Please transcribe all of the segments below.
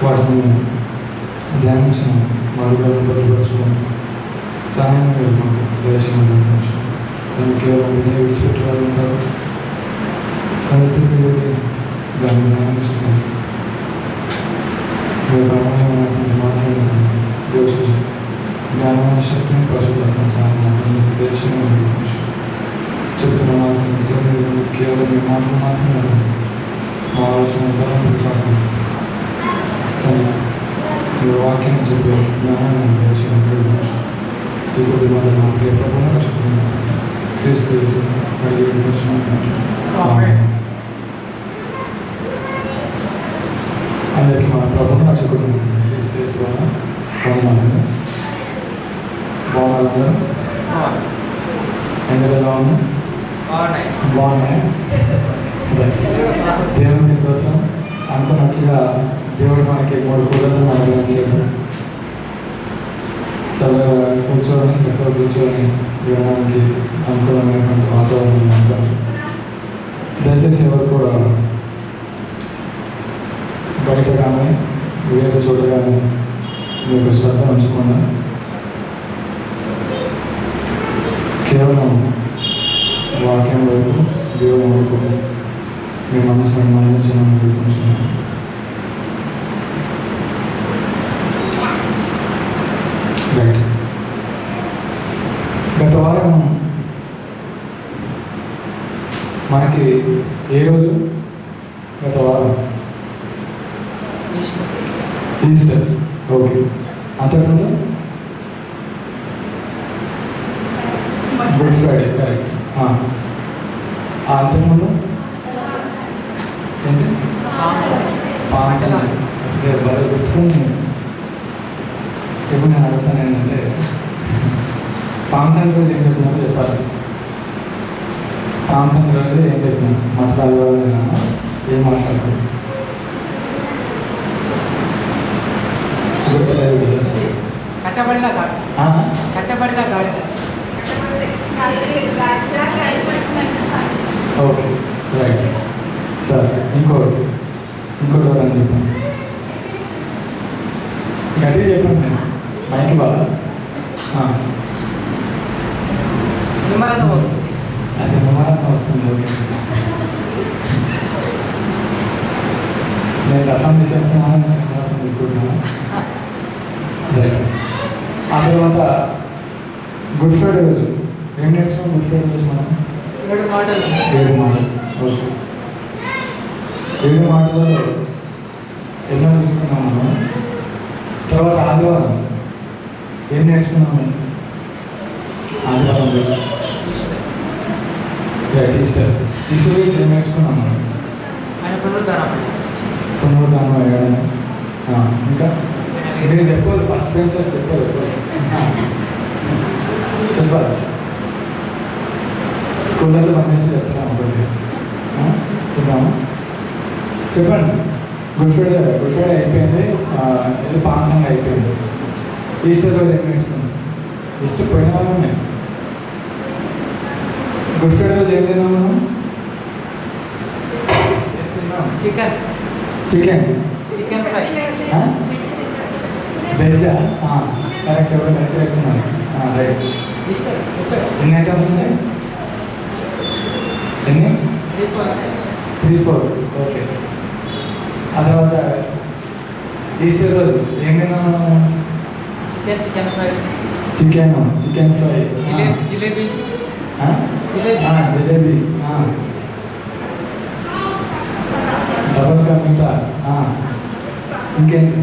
వాటిని ధ్యానించిన మార్గాలను బలపరచుకొని సహాయం మాకు దేశంలో దాన్ని కేవలం వినియోగించేవారు కాదు. దాన్ని ధ్యానించిన అమూల్యమైనటువంటి మాట్లాడుతున్నాను దోషించి జ్ఞానమైన శక్తిని పరిశుభ్రత సహాయం దేశంలో చెప్పిన మాత్రం కేవలం మీ మాటలు మాత్రమే మా ఆలోచన తరం కాకుండా ఈ వాక్యం చెప్పే జ్ఞానాన్ని దేశంలో ఈ కొద్ది మాట మా ప్రియ ప్రభువును రక్షకుడైన క్రీస్తు యేసు మరియు అందరికీ మన ప్రభువును రక్షకుడు క్రీస్తు యేసు వలన వందనాలు. బాగున్నారు అందరూ ఎలా ఉన్నాయి? బాగున్నాయి. దేవునికి స్తోత్రం. అనుకున్నట్టుగా దేవుడు మనకి 3 కూరలను అనుగ్రహించాడు. చల్లగా చక్కగా కూర్చొని వినడానికి అనుకూలమైనటువంటి వాతావరణం ఉంటారు. దయచేసి ఎవరు కూడా బయట కానీ వేరే చోట కానీ మీకు శ్రద్ధ ఉంచకుండా కేవలం వాక్యం వైపు దేవుడు వైపు మీ మనసును మరణించడం కొంచెం రైట్. గత వారం మనకి ఏ రోజు? గత వారం ఈస్టర్. ఓకే. అంతకుముందు గుడ్ ఫ్రైడే. కరెక్ట్. అంతకుముందు ఏంటి? బాగా గుర్తుకుని ఇప్పుడు నేను అడుగుతాను ఏంటంటే పాంసన్ రోజు ఏం చెప్పినా చెప్పాలి. పాంసన్ రోజు ఏం చెప్పినా మాట్లాడాలి ఏం మాట్లాడాలి? కట్టబడిన గాడిద. Okay right. సరే ఇంకోటి అని చెప్పాను. గట్టిగా చెప్పాను నేను మైకి బాగా. నిమ్మరసం వస్తుంది. అది నిమ్మరసం వస్తుంది. ఓకే. నేను రసం తీసుకుంటున్నాను, నిమ్మరసం తీసుకుంటున్నాను. రైట్. ఆ తర్వాత గుడ్ ఫ్రైడే రోజు ఏం నేర్చుకున్నాం? గుడ్ ఫ్రైడే రోజు మనం 7 మాటలు. 7 మాటలు. ఓకే. 7 మాటలలో ఎన్నో తీసుకున్నాం మనం. తర్వాత ఆదివారం ఏం నేర్చుకున్నాము? ఆదివారం రోజు ఈస్టర్. ఈస్టర్ గురించి ఏం నేర్చుకున్నాం మనం? ఆయన పునరుద్ధానం అయ్యాడు. ఇంకా మీరు చెప్పాలి. ఫస్ట్ ప్లేస్ చెప్పాలి. కూలర్లు పనిచేసి చెప్తున్నాం ఒకటి. చూద్దాము. చెప్పండి. గుడ్ ఫ్రైడే అయిపోయింది. ఇది పాంసంగా అయిపోయింది. ఈస్టర్ రోజు ఏం నేర్చుకున్నాం? ఈస్టర్ పోయిన వాళ్ళమే. గుడ్ ఫ్రైడే రోజు ఏం తిన్నాం మనం? Chicken fry. వెజ్జా? కరెక్ట్. ఎవరు కరెక్ట్ పెట్టుకున్నారు? రైట్. ఎన్ని ఐటమ్స్ ఉన్నాయి? ఎన్ని? 3-4 ఓకే. ఆ తర్వాత ఈస్టర్ రోజు ఏం తిన్నాము? Chicken fry, chicken fry, jalebi, jalebi, double ka meetha, ఇంకేంటి?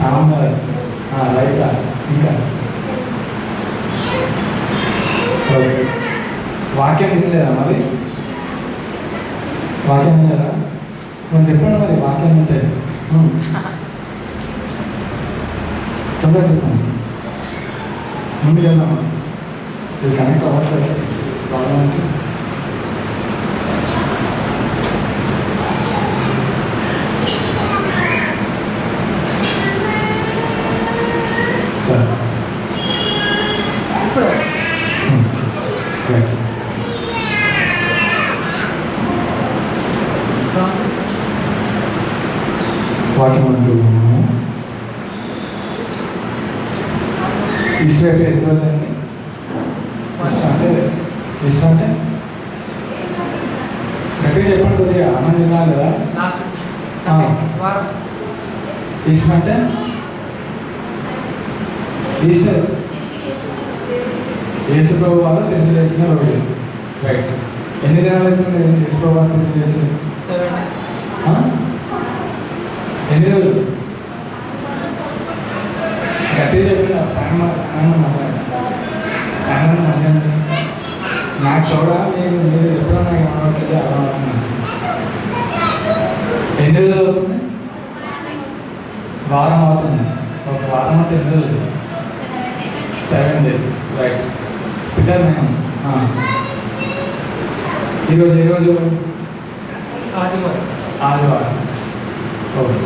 సాంబార్, రైతా, ఇంకా ఓకే. వాక్యం వినలేదా మరి? వాక్యం వినలేదా? కొంచెం చెప్పండి మరి వాక్యం అంటే తొందరగా చెప్పండి. ముందుకు వెళ్దామా? ఇది కనెక్ట్ అవ్వట్లేదు ప్రాబ్లం. సరే ఇప్పుడు రైట్. వాక్యం అంటున్నాము. ఈస్టర్ అయితే ఎన్ని రోజులండి? ఈస్టర్ అంటే గట్టిగా చెప్పండి, కొద్దిగా ఆనందం తినాలి కదా. వారం. ఈస్టర్ అంటే ఈస్టర్ యేసు ప్రభు వారు తిరిగి చేసిన రోజు. రైట్. ఎన్ని దినాలు అవుతుంది యేసు ప్రభు వారు తిరిగి చేసి? 7 days. ఎన్ని రోజులు? గట్టిగా చెప్పిన నాకు చూడా మీరు ఎప్పుడన్నా ఏమవుతుంది అలా అవుతున్నాను. ఎన్ని రోజులు అవుతుంది? వారం అవుతుంది. ఒక వారం అంటే ఎన్ని రోజులు? 7 days. రైట్. పిల్లలు నేను ఈరోజు ఏ రోజు? ఆదివారం. ఓకే.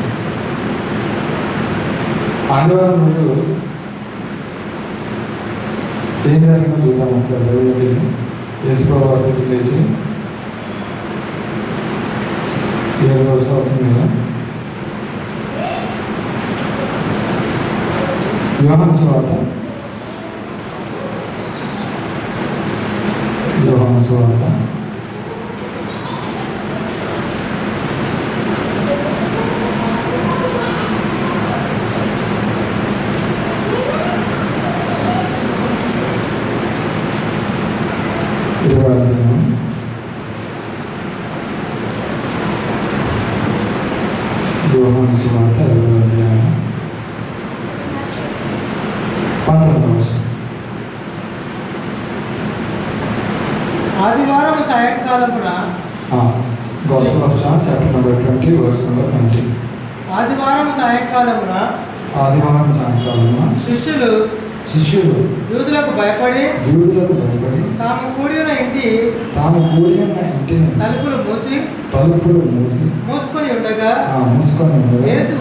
ఆదివారం రోజు ఏం జరిగిందో చూద్దాం ఒకసారి. రోజు యేసు ప్రభు వారు లేచి 7 రోజులు అవుతుంది కదా. యోహాను సువార్త 19వ. ఆదివారం సాయంకాలమున Gospel of John chapter number 20 verse number 20. ఆదివారం సాయంకాలమున శిష్యులు యూదులకు భయపడి తాము కూడి ఉన్న ఇంటిని తలుపులు మూసి మూసుకొని ఉండగా యేసు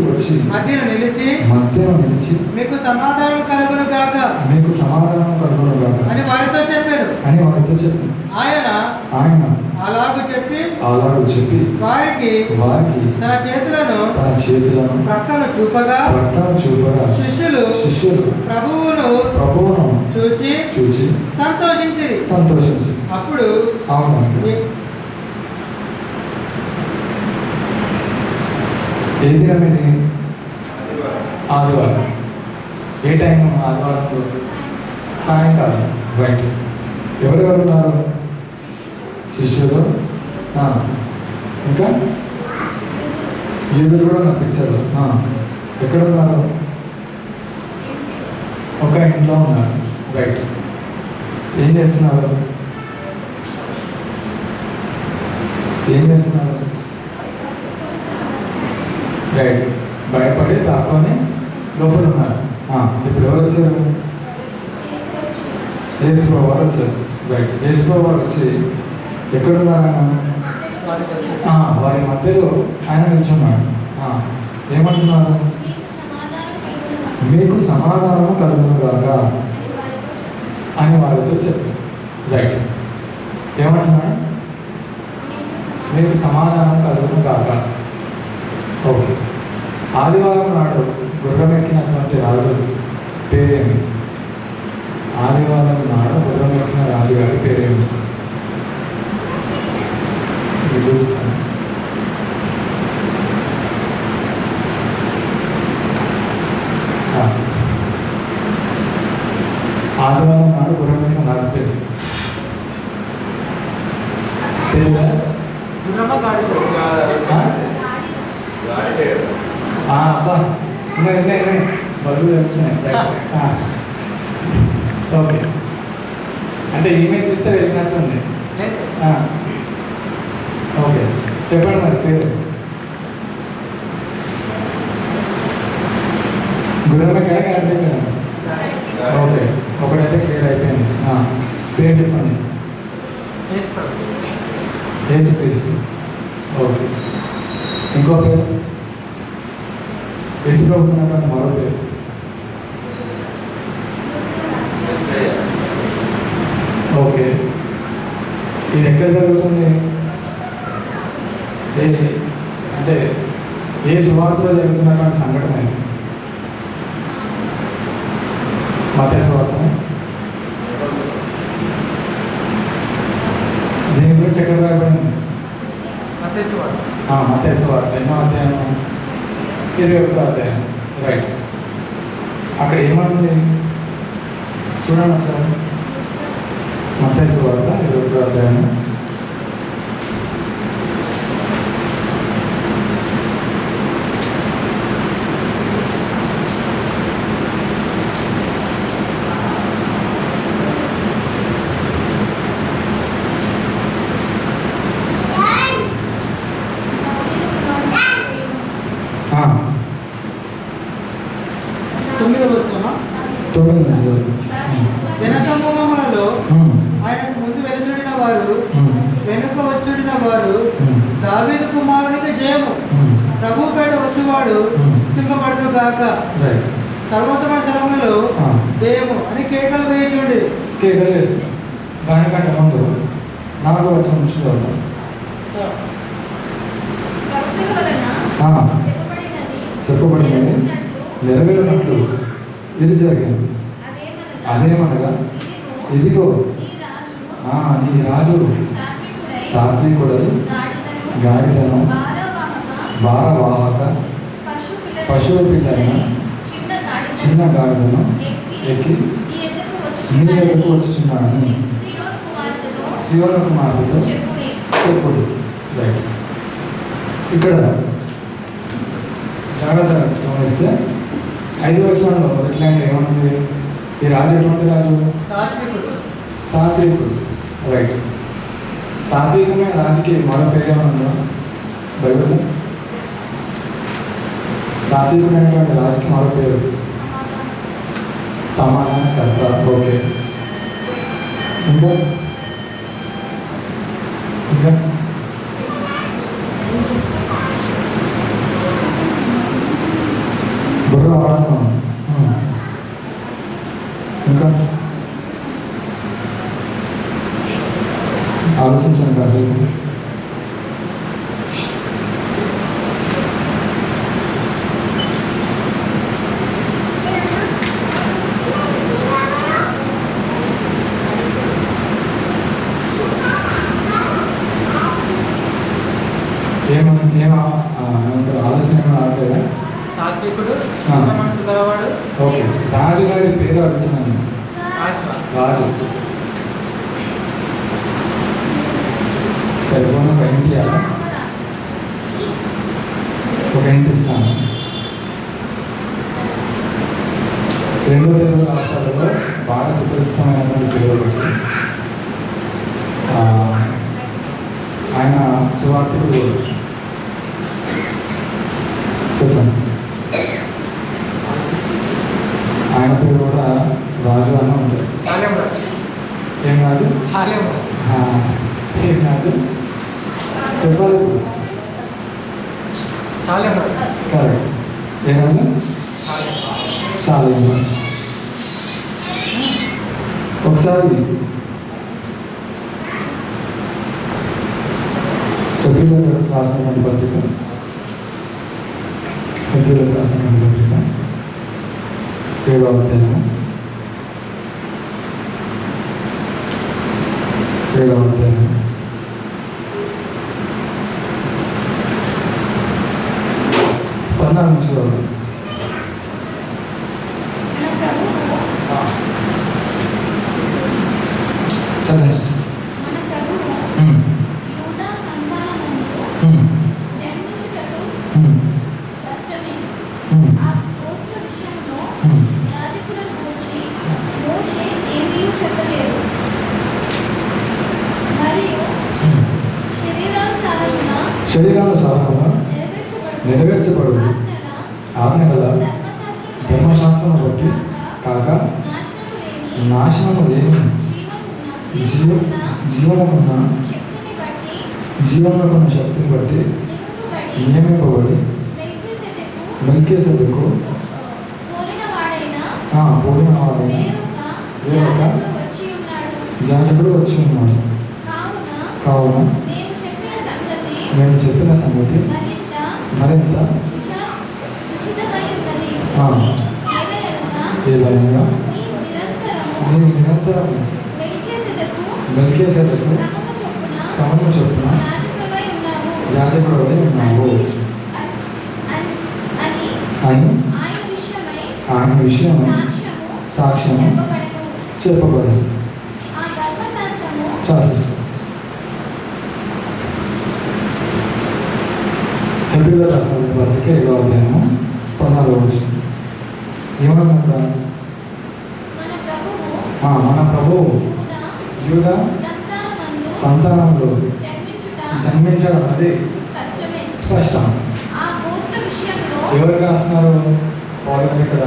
వచ్చి మధ్యన నిలిచి మీకు సమాధానం కలుగును గాక అని వారితో చెప్పాడు. ఆయన అలాగు చెప్పి వారికి తన చేతులను ప్రక్కన చూపగా శిష్యులు ప్రభువును చూచి సంతోషించి అప్పుడు ఏది అనేది ఆదివారం. ఏ టైం ఆదివారం? సాయంకాలం. రైట్. ఎవరెవరు ఉన్నారు? శిష్యులు, ఇంకా యూదులు కూడా నా పిక్చర్లో ఎక్కడ ఉన్నారు? ఒక ఇంట్లో ఉన్నారు. రైట్. ఏం చేస్తున్నారు? రైట్. భయపడి దాక్కొని లోపల ఉన్నారు. ఇప్పుడు ఎవరు వచ్చారు? యేసు ప్రభు వారు వచ్చారు. రైట్. యేసు ప్రభు వారు వచ్చి ఎక్కడున్నారు? వారి మధ్యలో ఆయన నిల్చున్నాడు. ఏమంటున్నారు? మీకు సమాధానము కలుగును గాక అని వారితో చెప్పారు. రైట్. ఏమంటున్నాడు? మీకు సమాధానం కలుగును గాక. ఓకే. ఆదివారం నాడు గుర్రం ఎక్కినటువంటి రాజు పేరేమి? ఆదివారం నాడు గుర్రం ఎక్కిన రాజు గారి పేరేమి? చూపిస్తాను. ఆదివారం నాడు గుర్రం మీద రాసిపోయింది. తెలియదా? అబ్బా ఉన్నాయి బదులు వెళ్తున్నాయి. ఓకే, అంటే ఈమెయిల్ చూస్తే వెళ్ళినట్టుంది. ఓకే, చెప్పండి మరి పేరు. గుర్రమే కానీ అర్థం. ఓకే, ఒకటైతే క్లియర్ అయిపోయింది. పేరు చెప్పండి. యేసుక్రీస్తు. ఓకే, ఇంకో పేరు యేసు ప్రభుత్వం మరో పేరు. ఓకే, ఇది ఎక్కడ జరుగుతుంది? అంటే ఏ సువార్తలో జరుగుతున్నటువంటి సంఘటన ఇది? మత్తయి సువార్త. దీని గురించి ఎక్కడ రాయబడింది? మత్తయి సువార్త ఎన్నో అధ్యాయం? 21వ అధ్యాయం. రైట్, అక్కడ ఏమంటుంది చూడండి ఒకసారి. మత్తయి సువార్త 21వ అధ్యాయం. జనసమూహములలో ఆయనకు ముందు వెలుచుడిన వారు వెనుక వచ్చుడిన వారు దావీదు కుమారునికి జయము, ప్రభు పేడ వచ్చేవాడు స్థింపబడును గాక, సర్వోత్తమ స్థలములలో జయము అని కేకలు వేయుచుండి. కేకలు వేస్తాం. దానికంటే ముందు 4వ వచనం నుంచి చూద్దాం. చెప్పబడినది నెరవేరినట్లు ఇది జరిగింది. అదేమనగా ఇదిగో నీ రాజు సాత్వికుడై గాడిదను భారవాహక పశువు పిల్లైన చిన్న గాడిదను ఎక్కి నీ ఎదుకు వచ్చుచున్నాను సియోను కుమార్తెతో చెప్పుడు. రైట్, ఇక్కడ జాగ్రత్త గమనిస్తే 5వ వచనంలో మొదటి లైన్ ఏమనుంది? ఈ రాజు ఎటువంటి రాజు? సాత్వికుడు. రైట్, సాత్వికమైన రాజుకి మరో పేరు ఏమన్నా బైబిల్లో? సాత్వికుడైనటువంటి రాజుకి మరో పేరు సమాధానకర్త. ఓకే, ఇంకా ఇంకా బుర్ర వాడతాం. ఇంకా ఆలోచించండి కాసేపు. ఆలోచన ఏమైనా రావట్లేదా? ఓకే, రాజు గారి పేరు అడుగుతున్నాను. రాజు సరిపోయిన ఒక ఇంటి ఒక ఇంటి ఇస్తాను. 2వ తెలుగు రాష్ట్రాలలో బాగా సుపరిచితమైనటువంటి పేరు ఒకటి. ఆయన సువార్తకు చెప్పండి. ఆయన పేరు కూడా రాజు అని ఉంటుంది. ఏం రాజు? ఏం రాజు చెప్పాలి. కరెక్ట్. ఏ రాజు? శాలేం. ఒకసారి రాసినటువంటి పత్రిక, రాసినటువంటి పత్రిక 7వ అధ్యాయం 7వ అధ్యాయం 14 నుంచి చదవండి. మన ప్రభువు చదవండి. మన ప్రభువు ఉమ్, యూదా సంతానమందు ఉమ్, జన్మించుటకు ఉమ్, కష్టమే. ఉమ్, ఆ గోత్ర విషయంలో ఉమ్. యాజకులను గూర్చి మోషే ఏమీయూ చెప్పలేదు. మరియు శరీరానుసారంగా నెరవేర్చబడు ఆజ్ఞల ధర్మశాస్త్రం బట్టి కాక నాశనము లేని జీవముకున్న శక్తిని బట్టి నియమింపబడి మెల్కీసెదెకు పోలిన వాడైన వేరొక యాజకుడు వచ్చి ఉన్నాడు. కావున నేను చెప్పిన సంగతి మరింత ఏదైనా నీవు నిరంతరం మెల్కీసెదెకు క్రమము చొప్పున యాజకుడవై ఉన్నావు అని ఆయన విషయమై సాక్ష్యము చెప్పబడి శాసిస్తుంది. హెబ్రీయుల రాసిన పత్రిక 7వ అధ్యాయము 14వ వచనం ఏమన్నా? మన ప్రభువు యూదా సంతానంలో జన్మించడం అనేది స్పష్టం. ఎవరికి రాస్తున్నారు? పౌలు గారు ఇక్కడ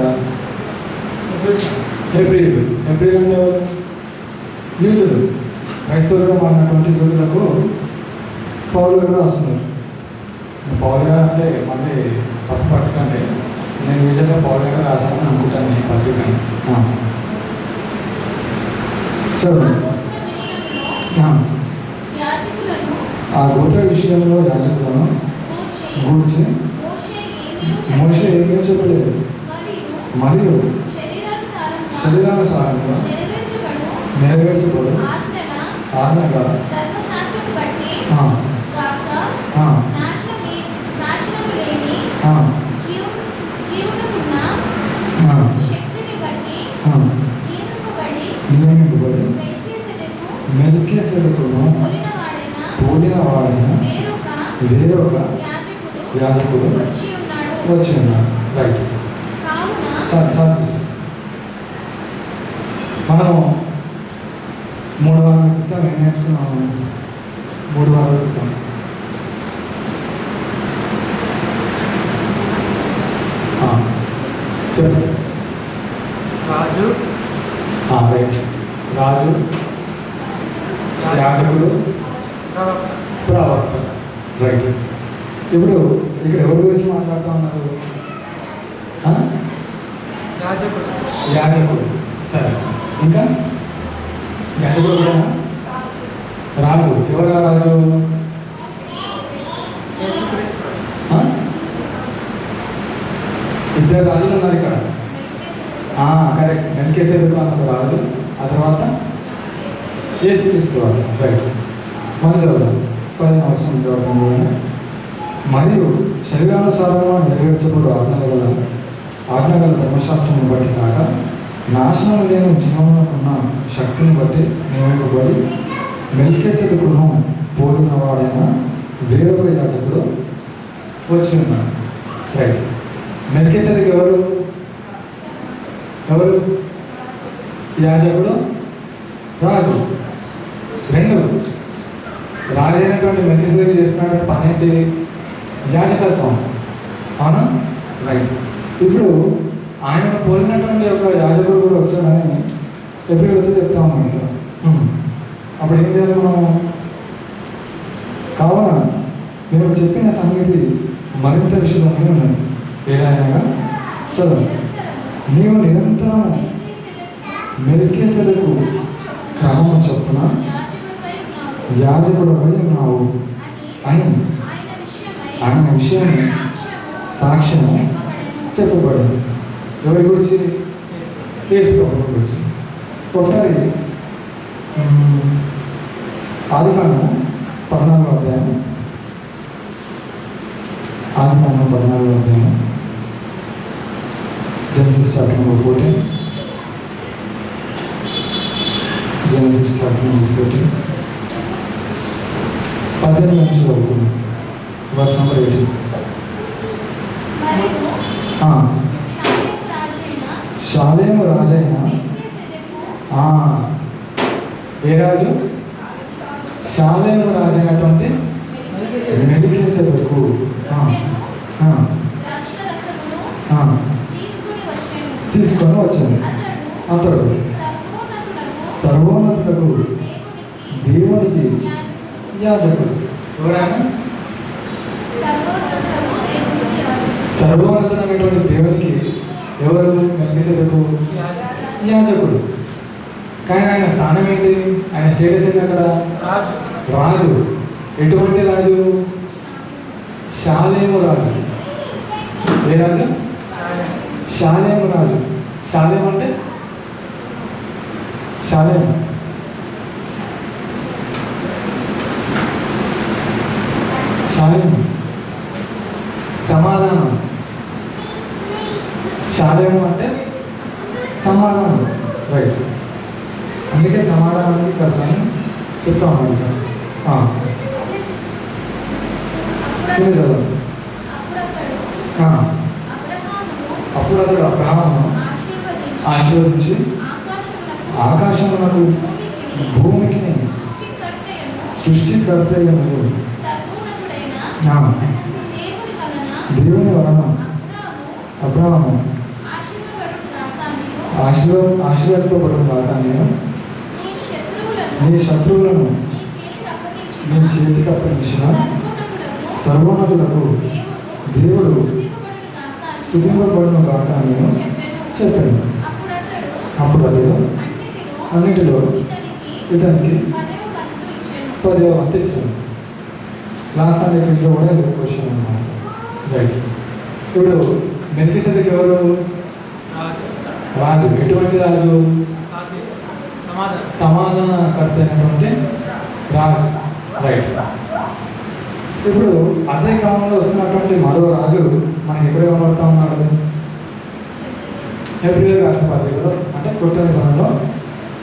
హెబ్రీయులు అంటే ఎవరు? యూదులు. క్రైస్తవులుగా మారినటువంటి యూదులకు పౌలు గారు రాస్తున్నారు. పౌలు గారు అంటే మళ్ళీ తప్పు పట్టుకండి, నేను నిజంగా పౌలు గారు రాశానని అనుకుంటాను ఈ పత్రికని. చదువు. ఆ గోత్ర విషయంలో యాజకులను గూర్చి మోషే ఏమీ చెప్పలేదు. మరియు శరీరానుసారంగా నెరవేర్చబడు ఆజ్ఞగా నియమింపబడి మెల్కీసెదెకును పోలిన వాడైన వేరొక యాజకుడు వచ్చి ఉన్నాడు. రైట్. చాలు. మనము 3 వారాల క్రితం ఏం నేర్చుకున్నాము? 3 వారాల క్రితం చెప్పండి. రాజు, రైట్. రాజు, యాజకుడు, ప్రవక్త. రైట్. ఇప్పుడు ఇక్కడ ఎవరి గురించి మాట్లాడుతూ ఉన్నారు? యాజకుడు. సరే, ఇంకా యాజకుడు కూడా రాజు. ఎవరా రాజు? ఇద్దరు రాజులు ఉన్నారు ఇక్కడ. కరెక్ట్. మెల్కీసెదెకు అన్న రాజు, ఆ తర్వాత యేసుక్రీస్తు వారు. రైట్. మనం చదువుదాం 10వ వచనం చదువుతాం. మరియు శరీరానుసారంగా నెరవేర్చబడు ఆజ్ఞగల ధర్మశాస్త్రం బట్టి కాక నాశనం లేని జీవమునకున్న శక్తిని బట్టి నియమింపబడి మెల్కీసెదెకును పోలిన వాడైన వేరొక యాజకుడు వచ్చి ఉన్నాడు. రైట్. మెల్కీసెదెకు ఎవరు? యాజకుడు, రాజు. 2 రాజు అయినటువంటి మెల్కీసెదెకు చేస్తున్నటువంటి పని ఏంటి? యాజకత్వం. అవునా? రైట్. ఇప్పుడు ఆయన పోలినటువంటి ఒక యాజకుడు కూడా వచ్చాడని హెబ్రీయులతో చెప్తా ఉన్నాం ఇక్కడ. అప్పుడు ఏం చేయాలి మనం? కావున నేను చెప్పిన సంగతి మరింత విషయంలోనే ఉన్నది. ఏదైనా చదువు. నీవు నిరంతరం మెల్కీసెదెకు క్రమము చొప్పున యాజకుడవై ఉన్నావు అని ఆయన విషయం సాక్ష్యము చెప్పబడింది. ఎవరి గురించి? యేసు ప్రభువు గురించి. ఒకసారి ఆదికాండం 14వ అధ్యాయం 14వ అధ్యాయం chapter number 14. Genesis chapter number 14. 18 నుంచి చదువుతున్నాం. Verse number 18. మరియు షాలేము రాజైన మెల్కీసెదెకు ఆ, ఏ రాజు? షాలేము రాజైనటువంటి మెల్కీసెదెకు ద్రాక్షరసమును తీసుకొని వచ్చింది. అతడు సర్వోన్నతులకు దేవునికి యాజకుడు. ఎవరైనా సర్వోన్నతుడైనటువంటి దేవునికి ఎవరు? మెల్కీసెదెకు యాజకుడు. కానీ ఆయన స్థానం ఏంటి? ఆయన స్టేటస్ ఏంటి అక్కడ? రాజు. ఎటువంటి రాజు? షాలేము రాజు. ఏ రాజు? షాలేము రాజు. షాలేం అంటే షాలేం షాలేం సమాధానం. షాలేము అంటే సమాధానం. రైట్. అందుకే సమాధానానికి కర్తని చెప్తా ఉన్నాను ఇక్కడ. అప్పుడు అతడు అబ్రహామును ఆశీర్వదించి ఆకాశమునకు భూమికి సృష్టికర్తయ్యను దేవుని వలన అబ్రహాము ఆశీర్వదింపబడిన కాక నేను నీ శత్రువులను నీ చేతికి అప్పగించిన సర్వోన్నతులకు దేవుడు స్తుతింపబడిన కాక నేను చెప్పాను. అప్పుడు అతడు అన్నిటిలో ఇతనికి 10వ వంతు ఇచ్చాను. లాస్ట్ సండే కూడా ఇది క్వశ్చన్ అన్నమాట. రైట్. ఇప్పుడు మెల్కీసెదెకు ఎవరు? రాజు. ఎటువంటి రాజు? సమాధానకర్త అయినటువంటి రాజు. రైట్. ఇప్పుడు అదే కాలంలో వస్తున్నటువంటి మరో రాజు మనకి ఎక్కడ కనబడతా ఉన్నాడు? ఏప్రిల్ రాష్ట్ర పత్రికలో, అంటే కొత్త నిబంధనలో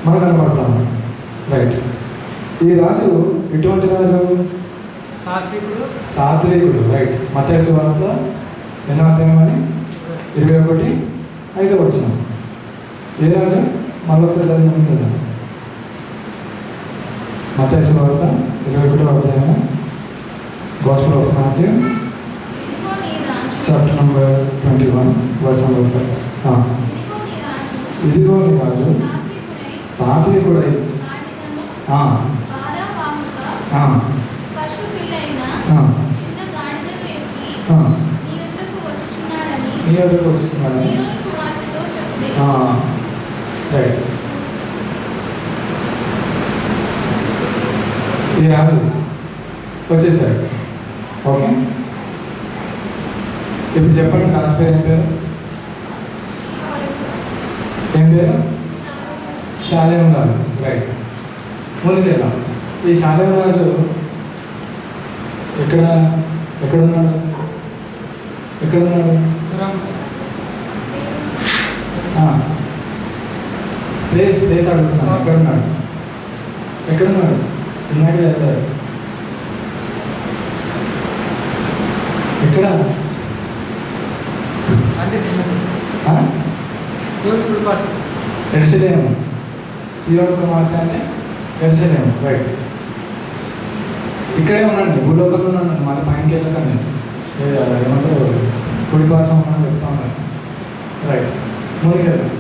మనకు కనబడతా ఉన్నాడు. రైట్. ఈ రాజు ఎటువంటి రాజు? సాత్వికుడు. రైట్. మత్తయి సువార్త 8:21 ఏ రాజు? మరొకసారి చదివినాం కదా. మత్తయి సువార్త 21 Gospel of Matthew chapter number 21 verse number 5. ఇదిగో నీ రాజు సాత్వికుడై నీ యొద్దకు వస్తున్నాడని. రైట్. ఈ రాజు వచ్చేసాడు. ఓకే. ఇప్పుడు చెప్పండి, రాజు పేరు ఏం పేరు? ఏం పేరు? షాలేము రాజు. రైట్. ముందుకెళ్దాం. ఈ షాలేము రాజు ఎక్కడున్నాడు? ఎక్కడున్నాడు? ప్లేస్ అడుగుతున్నాను. ఎక్కడున్నాడు? ఇన్నాక వెళ్తారు. ఎక్కడ? ఎరుషలేము. సీయోను కుమార్తె అంటే ఎరుషలేము. రైట్. ఇక్కడే ఉన్నాండి, భూలోకంలో ఉన్నాను. మళ్ళీ పైనకి వెళ్ళకండి. ఏమంటారు, కుడి పార్శ్వం మనం చెప్తా ఉన్నాను. రైట్. ముందుకెళ్తాం.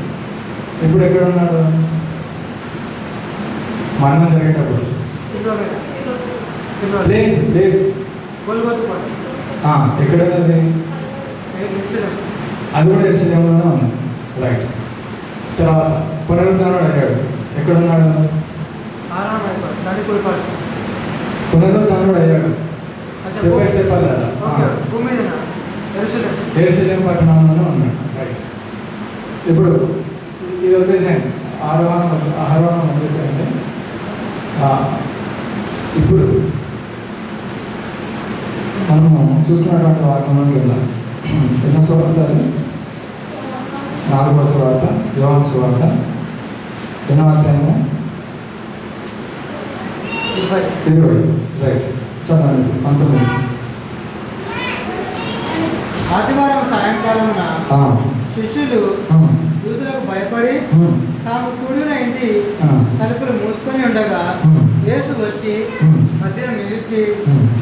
ఇప్పుడు ఎక్కడ ఉన్నాడు? మరణం జరిగేటప్పుడు ప్లేస్ ఎక్కడ ఉంది? అది కూడా ఎరుషలేములోనే ఉంది. రైట్. తర్వాత పునరుద్ధానుడు అయ్యాడు. ఎక్కడున్నాడు? పునరుద్ధానుడు అయ్యాడు. స్టెప్ బై స్టెప్ అలా ఎరుషలేము పట్టణంలోనే ఉన్నాడు. రైట్. ఇప్పుడు ఇది వదిలేసాయండి. ఆహారం వదిలేసాయండి. ఇప్పుడు మనము చూసుకున్నటువంటి వాక్యంలోకి వెళ్ళాలి. ఎన్నో స్వతంత్రాలు 4వ సువార్త యోహాను సువార్త 8వ అధ్యాయము 20 రైట్ చదవండి 19. ఆదివారం సాయంకాలమున శిష్యులు యూదులకు భయపడి తాము కూడిన ఇంటి తలుపులు మూసుకొని ఉండగా యేసు వచ్చి మధ్యన నిలిచి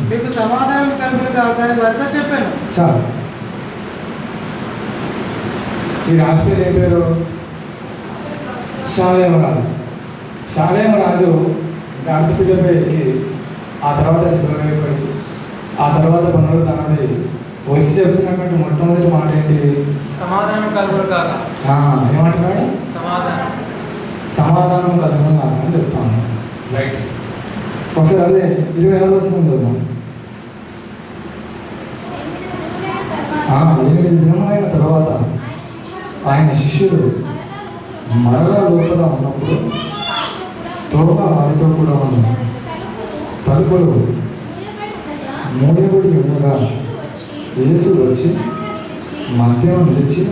మీకు సమాధానం కలుగును కాక అని వారితో చెప్పాను. చాలు. ఈ రాజు పేరు ఏం పేరు? షాలేమరాజు. షాలేమరాజు గాడిదపీఠపై ఎక్కి ఆ తర్వాత శిబిరమైపోయి ఆ తర్వాత పునరుద్ధరణమై వచ్చి చెప్తున్నటువంటి మొట్టమొదటి మాట ఏంటి? సమాధానం కలుగును కాక. ఏమంటున్నాడు? సమాధానం కలుగును కాక అని చెప్తాను. రైట్. ఒకసారి అదే 26వ వచనం చదువు. 8 దినములైన తర్వాత ఆయన శిష్యులు మరలా లోపల ఉన్నప్పుడు తోక వారితో కూడా ఉన్న తలుపులు మూయబడి ఉండగా యేసు వచ్చి మధ్యలో నిలిచి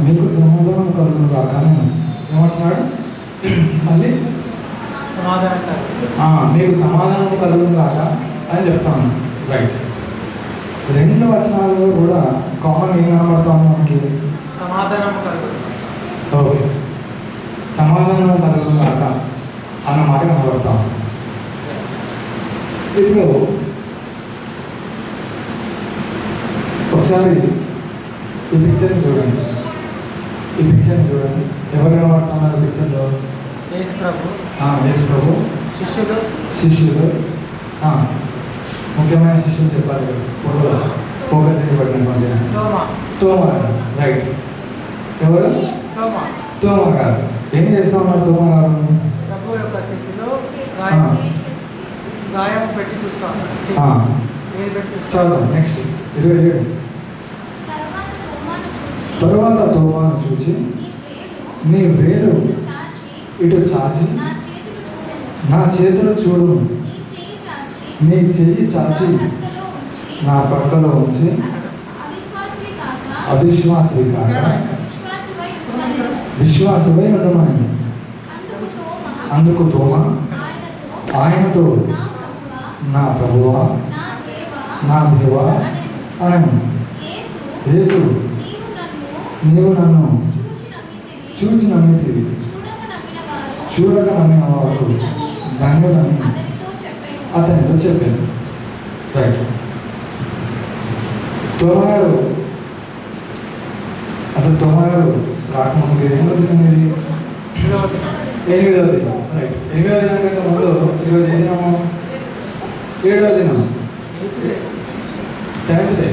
మీకు సమాధానం కలుగును కాక ఏమంటున్నాడు? మళ్ళీ మీకు సమాధానం కలుగును కాక అని చెప్తాను. రైట్. 2 వచనాల్లో కూడా కామన్ ఏం కనబడతాము మనకి? సమాధానం కలుగును. ఓకే, సమాధానం కలుగును కాక అన్న మాట కనబడతాము. ఇప్పుడు ఒకసారి ఈ పిక్చర్ని చూడండి. ఎవరు కనబడుతున్నారు పిక్చర్లో? యేసు ప్రభు. యేసు ప్రభు. శిష్యులు. ముఖ్యమైన శిష్యులు చెప్పాలి కదా, ఫోకస్ చేయబడిన తోమా. రైట్. ఎవరు? తోమా గారు. ఏం చేస్తా ఉన్నారు తోమా గారు? ప్రభు యొక్క చేతిలో గాయం పెట్టి చూస్తాను. చదువు నెక్స్ట్ 27. తరువాత తోమాను చూచి నీ వేలు ఇటు చాచి నా చేతులు చూడు, నీ చెయ్యి చాచి నా పక్కలో ఉంచి అవిశ్వాసివి కాక విశ్వాసమై ఉండమని. అందుకు తోమా ఆయనతో నా ప్రభువా నా దేవా అని. యేసు నీవు నన్ను చూచి నమ్మితివి, చూడక నమ్మిన వారు ధన్యులని అతనితో చెప్పాను. రైట్. తోమగారు అసలు తోమగారు రాకముందు ఏమో తినది? 8వ దినం. రైట్. 8వ దినం కంటే ముందు ఈరోజు ఏ దినము? 7వ దినం. 7th day.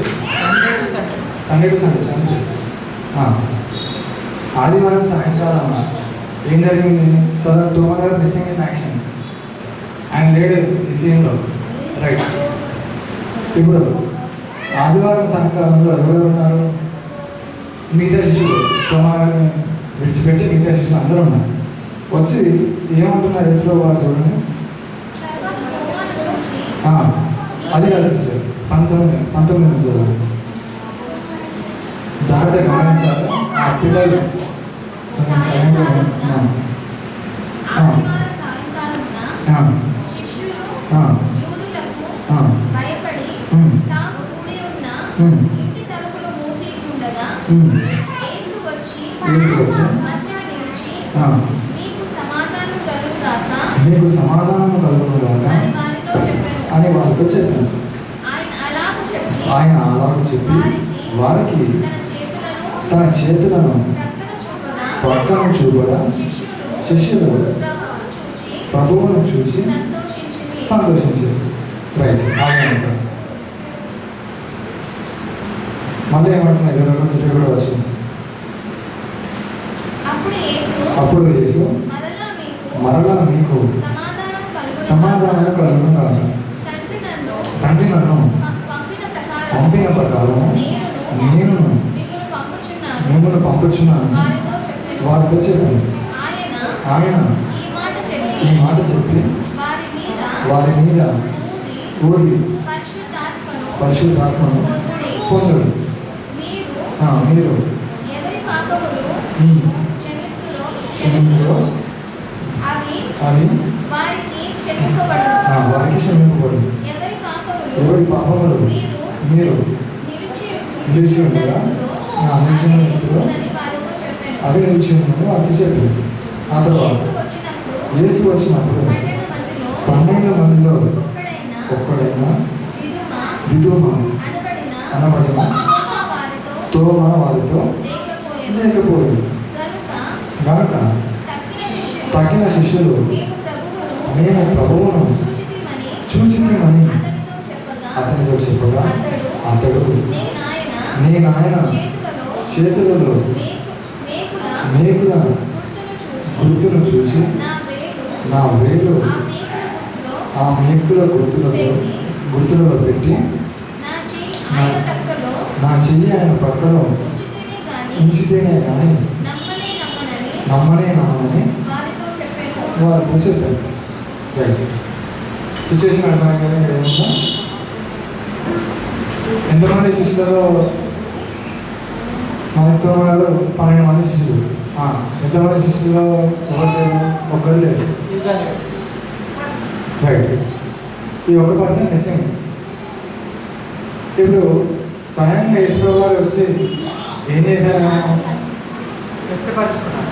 Sunday to Sunday. ఆదివారం సాయంకాలం ఏం జరిగింది? సదర్ తోమగారు మిస్సింగ్ ఇన్ యాక్షన్. ఆయన లేడు ఈ సీన్లో. రైట్. ఇప్పుడు ఆదివారం సాయంకాలంలో ఎవరు ఉన్నారు? మిగతా శిష్యులు. తోమగారిని విడిచిపెట్టి మిగతా శిష్యులు అందరూ ఉన్నారు. వచ్చి ఏమంటున్నారు యేసు వారు చూడండి. అది కాదు సిస్టర్, 19 నుంచి జాగ్రత్త గమనించాలి. ఆ పిల్లలు మీకు సమాధానం కలుగును అని వారితో చెప్పాను. ఆయన అలాగ చెప్పి వారికి తన చేతులను పక్కన చూపగా శిష్యులు ప్రభువును చూసి సంతోషించారు. రైట్. మళ్ళీ ఏమంటున్నారు? 21 వచ్చింది. అప్పుడు యేసు మరలా మీకు సమాధానం కలుగును కాక. తండ్రి నన్ను పంపిన ప్రకారం నేను మిమ్మల్ని పంపుచున్నాను వారితో చెప్పాను. ఆయన ఈ మాట చెప్పి వారి మీద ఊది పరిశుద్ధాత్మను పొందుడు. మీరు ఎవరి పాపములు ఉమ్, క్షమిస్తురో క్షమించుదురో అవి అవి వారికి క్షమింపబడును. వారికి క్షమింపబడు. ఎవరి పాపములు ఎవరి పాపములు మీరు నిలిచి ఉండగా నిలిచి ఉన్నప్పుడు అవి నిలిచి ఉన్నది వారికి చెప్పింది. ఆ తర్వాత యేసు వచ్చినప్పుడు 12 మందిలో ఒక్కడైనా దిదుమ అనబడిన తోమ వారితో లేకపోయింది. కనుక తగిన శిష్యులు మేము ప్రభువును చూచితిమని అతనితో చెప్పగా అతడు నేను ఆయన చేతులలో మేకుల గుర్తును చూసి నా వేలు ఆ మేకుల గుర్తులలో పెట్టి నా చెయ్యి ఆయన పక్కలో ఉంచితేనే కానీ నమ్మనే వారితో చెప్పారు. రైట్. సిచ్యువేషన్ అర్థమైందా? ఏముందా? ఎంతమంది శిష్యులలో మనతో వాళ్ళు 12 మంది శిష్యులు. ఎంతమంది శిష్యులలో ఎవరు లేరు? ఒక్కరు లేరు. రైట్. ఈ ఒక్క పర్సన్ మిస్సింగ్. ఇప్పుడు స్వయంగా యేసు గారు వచ్చి ఏం చేశారు? వ్యక్తపరుచుకున్నారు.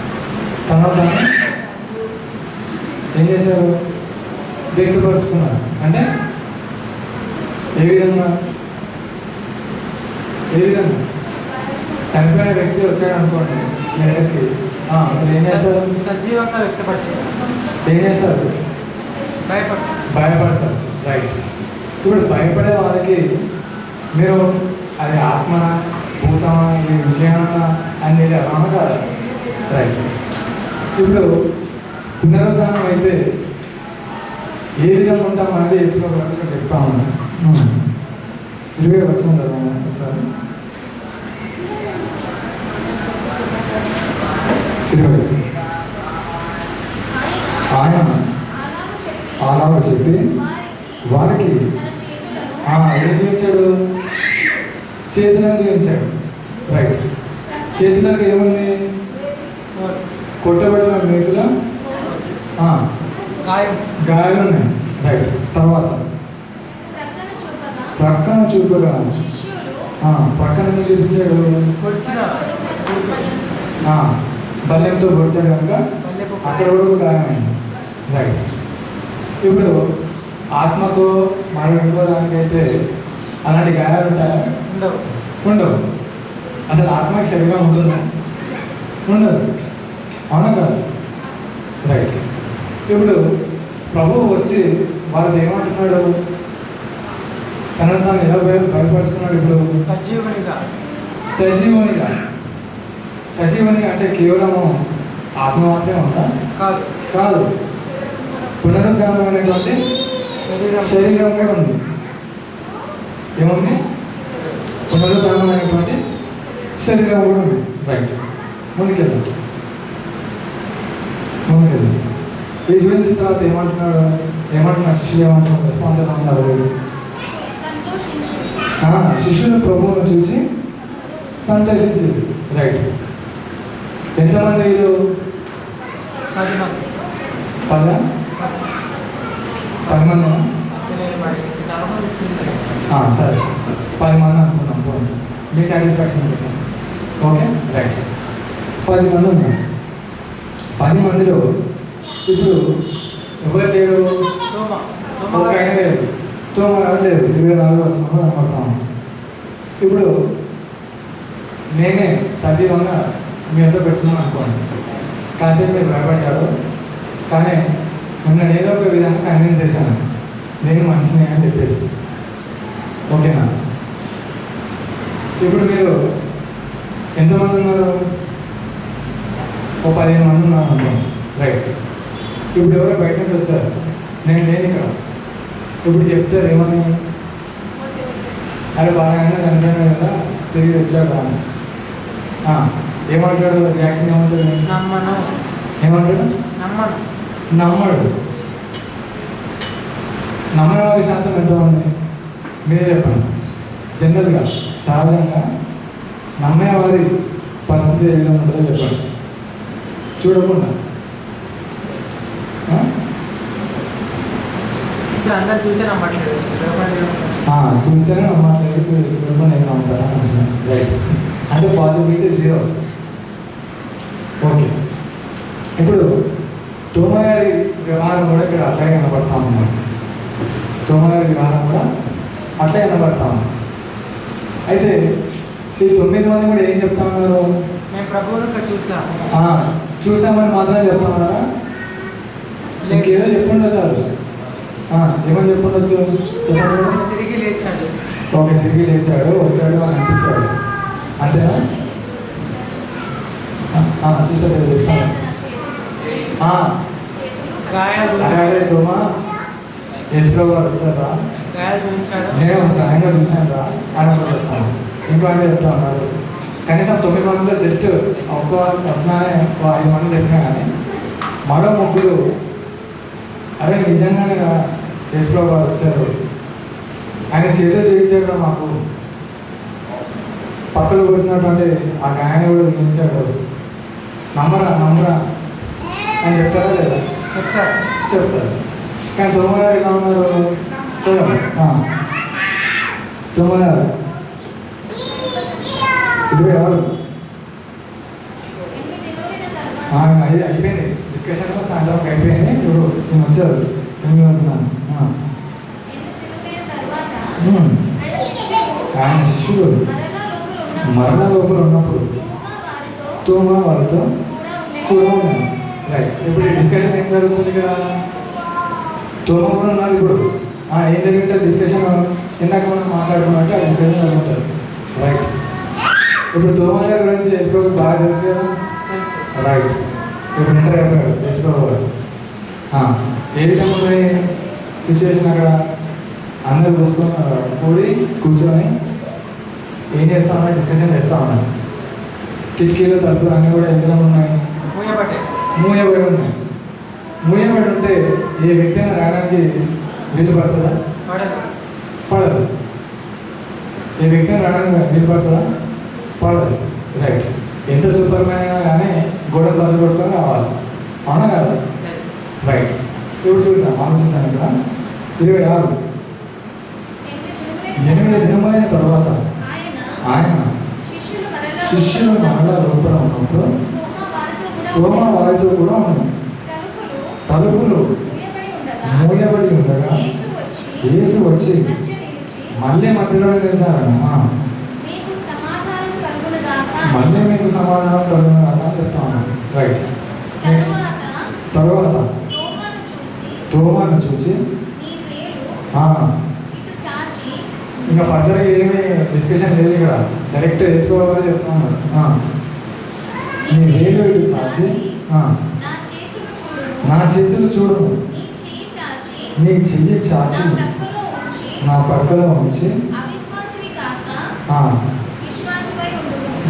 తర్వాత ఏం చేశారు? వ్యక్తపరుచుకున్నారు. అంటే ఏ విధంగా చనిపోయిన వ్యక్తి వచ్చాడు అనుకోండి మీ దగ్గరికి, మీరు ఏం చేస్తారు? సజీవంగా వ్యక్తపరచారు. ఏం చేస్తారు? భయపడతారు. రైట్. ఇప్పుడు భయపడే వాళ్ళకి మీరు అది ఆత్మ భూతమా ఇది విజయమా అని మీరు అలా కాదు. రైట్. ఇప్పుడు పునరుద్ధానం అయితే ఏ విధంగా ఉంటాం అనేది వేసుకోవాలంటే చెప్తా ఉన్నాను. 20 వచ్చిన కదా ఒకసారి 20 ఆయన అలాగ చెప్పి వారికి ఏం చేయించాడు? చేతులను చేయించాడు. రైట్. చేతులకు ఏముంది? కొట్టబడిన మేకుల గాయాలు ఉన్నాయి. రైట్. తర్వాత ప్రక్కన చూపగా పక్కన చూపించాడు. బల్యంతో పొడిచాడు కనుక అక్కడ కూడా గాయమైంది. రైట్. ఇప్పుడు ఆత్మకు మనం ఇంకోదానికైతే అలాంటి గాయాలు ఉంటాయా? ఉండవు. అసలు ఆత్మకి శరీరం ఉండదు. అవునా కాదు? రైట్. ఇప్పుడు ప్రభువు వచ్చి వాళ్ళకి ఏమంటున్నాడు? తనను తాను ఎలా బయలుపరుచుకున్నాడు? ఇప్పుడు సజీవునిగా అంటే కేవలము ఆత్మ మాత్రమే ఉందా? కాదు. పునరుద్ధానమైనటువంటి శరీరం కూడా ఉంది. ఏముంది? పునరుద్ధానమైనటువంటి శరీరం కూడా ఉంది. రైట్. ముందుకెళ్దాం. ఈ చూపించిన తర్వాత ఏమంటున్నాడు? శిష్యులు ఏమంటున్నాడు? రెస్పాన్స్ ఎలా ఉన్నారు? శిష్యులు ప్రభువును చూసి సంతోషించింది. రైట్. ఎంతమంది వీళ్ళు? 10 మంది. 10 మంది. సరే 10 మంది అనుకున్నాం. పోయింది మీ సాటిస్ఫాక్షన్ కోసం. ఓకే. రైట్. 10 మంది ఉన్నారు. 10 మందిలో ఇప్పుడు ఎవరు లేరు? ఒక ఆయన లేరు. లేదు. 24 వచ్చినప్పుడు కనపడతాము. ఇప్పుడు నేనే సజీవంగా మీ అంతా పెట్టుకున్నాను అనుకోండి. కాసేపు మీరు భయపడ్డారు, కానీ నన్ను ఏదో ఒక విధంగా కన్విన్స్ చేశాను నేను మనిషిని అని చెప్పేసి. ఓకేనా? ఇప్పుడు మీరు ఎంతమంది ఉన్నారు? ఓ 15 మంది ఉన్నారు అనుకోండి. రైట్. ఇప్పుడు ఎవరో బయట నుంచి వచ్చారు, నేను లేను ఇక్కడ. ఇప్పుడు చెప్తారు ఏమని? అది బాగా చనిపోయినా కదా, తిరిగి వచ్చాడు అని. ఏమంటాడు? రియాక్షన్ ఏమంటాడు? ఏమంటాడు? నమ్మడు. నమ్మని శాతం ఎంత ఉంది? మీరే చెప్పండి. జనరల్గా సహజంగా నమ్మేవారి పరిస్థితి ఏ విధంగా ఉంటుందో చెప్పండి. చూడకుండా ఇప్పుడు అందరు చూస్తే నమ్మట్లేదు. చూస్తేనే నమ్మట్లేదు, చూడకుండా నేను నమ్ముతాను. రైట్, అంటే పాసిబిలిటీ 0. ఓకే, ఇప్పుడు తోమగారి వ్యవహారం కూడా ఇక్కడ అట్లాగే కనబడతా ఉన్నాం. తోమగారి వ్యవహారం కూడా అట్లే కనబడతా ఉన్నాం. అయితే ఈ 9 మంది కూడా ఏం చెప్తా ఉన్నారు? మేము ప్రభువును ఇక్కడ చూసాము. చూసామని మాత్రమే చెప్తా ఉన్నారా? ఇంకేదో చెప్పుండొచ్చు చాలు. ఏమని చెప్పుండొచ్చు చెప్పండి. తిరిగి లేచాడు. ఓకే, తిరిగి లేచాడు, వచ్చాడు అని అనిపించాడు, అంతేనా? సిస్టర్ చెప్తాను. గాయాలు తోమా యశ్ప్రభు గారు వచ్చారా? గాయాలు చూపించాడు. నేను స్వయంగా చూశాను రా అని కూడా చెప్తాను. ఇంకో అంటే చెప్తా ఉన్నారు. కనీసం 9 మందిలో జస్ట్ ఒక్క వచ్చినానే 5 మంది చెప్పినా కానీ మరో 3 అరే నిజంగానే యశ్ప్రభు గారు వచ్చారు, ఆయన చేతులు చూపించాడు మాకు, పక్కలు వచ్చినటువంటి ఆ గాయాన్ని కూడా చూపించాడు, నమ్మరా అని చెప్తారా లేదా? చెప్తారు. కానీ తొమ్మగారు ఎలా ఉన్నారు చూడండి. తొమ్మగారు ఇది ఎవరు? అయిపోయింది డిస్కషన్, సాయంత్రం అయిపోయింది. ఇప్పుడు నేను వచ్చారు 8 అవుతున్నాను. ఆయన శిష్యుడు మరణ లోపల ఉన్నప్పుడు తోమా వారితో కూడా ఉన్నాను. రైట్, ఇప్పుడు ఈ డిస్కషన్ ఏం జరుగుతుంది కదా? తోమా కూడా ఉన్నది. ఇప్పుడు ఏం జరిగింటే డిస్కషన్ ఇందాక మనం మాట్లాడుకున్నట్టు ఆ డిస్కషన్ జరుగుతుంది. రైట్, ఇప్పుడు తోమా గారి గురించి యశ్ప్రభు బాగా తెలుసు కదా? రైట్, ఇప్పుడు ఎంటర్ అయిపోయాడు యశ్ప్రభు గారు. ఏ విధంగా ఉంది సిచ్యువేషన్? అక్కడ అందరూ కూడి కూర్చొని ఏం చేస్తా ఉన్నా డిస్కషన్ చేస్తూ ఉన్నాను. కిటికీలు తలుపులు అన్నీ కూడా ఏ విధంగా ఉన్నాయి? మూయబడి ఉన్నాయి. మూయబడి ఉంటే ఏ వ్యక్తి అయినా రావడానికి వీలు పడుతుందా? పడదు. ఏ వ్యక్తి అయినా రావడానికి వీలు పడుతుందా? పడదు. రైట్, ఎంత సూపర్ మ్యాన్ అయినా కానీ గోడలు బదులు కొట్టుకొని రావాలి, అవునా కాదు? రైట్, ఇప్పుడు చూద్దాం, ఆలోచిద్దాం. ఇక్కడ 26 8 దినమైన తర్వాత ఆయన శిష్యులు మరలా లోపల ఉన్నప్పుడు తోమా వారితో కూడా ఉన్నాయి. తలుపులు మూయబడి ఉండగా యేసు వచ్చి మళ్ళీ మధ్యలో నిలిచారన్న. మళ్ళీ మీకు సమాధానం కలుగునగాక అని చెప్తా ఉన్నాను. రైట్, తర్వాత తోమాను చూసి ఇంకా ఫర్దర్గా ఏమీ డిస్కషన్ లేదు ఇక్కడ, డైరెక్ట్ వేసుకోవాలని చెప్తా ఉన్నాను. నీ వేలు ఇటు చాచి నా చేతులు చూడు, నీ చెయ్యి చాచి నా పక్కలో ఉంచి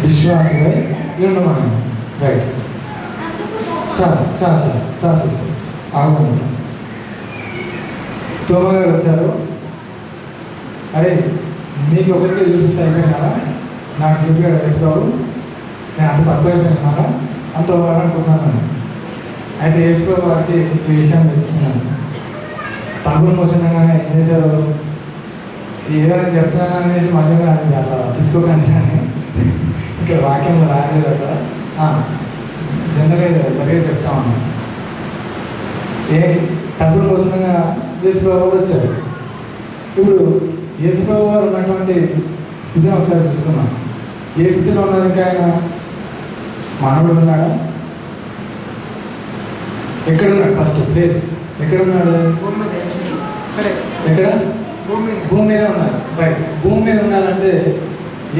విశ్వాసమై ఉండమని. రైట్, చాలా సిస్టర్ ఆగకుండా తోమగారు వచ్చారు. అరే మీకు ఒకరికి చూపిస్తే అయిపోయినారా? నాకు చూపించాడు యేసుప్రభు, నేను అంత తక్కువ అయిపోయినారా అంత అనుకున్నాను. అయితే యేసుప్రభు వారికి ఈ విషయం తెలుసుకున్నాను. తగ్గులు మోసంగానే ఏం చేశారు? ఏదైనా చెప్తున్నాను అనేసి మళ్ళీ అది అట్లా తీసుకోకండి అని ఇక్కడ వాక్యంలో రాయలేదు అక్కడ. జనరల్గా జరిగే చెప్తా ఉన్నాను. తగ్గులు మోసంగా యేసుప్రభు కూడా వచ్చారు. ఇప్పుడు యేసుప్రభు వారు ఉన్నటువంటి స్థితిని ఒకసారి చూసుకున్నాం. ఏ స్థితిలో ఉన్నారు? ఇంకా ఆయన మానవుడు ఉన్నాడా? ఎక్కడున్నాడు? ఫస్ట్ ప్లేస్ ఎక్కడున్నాడు? ఎక్కడ? భూమి మీద ఉన్నారు. రైట్, భూమి మీద ఉండాలంటే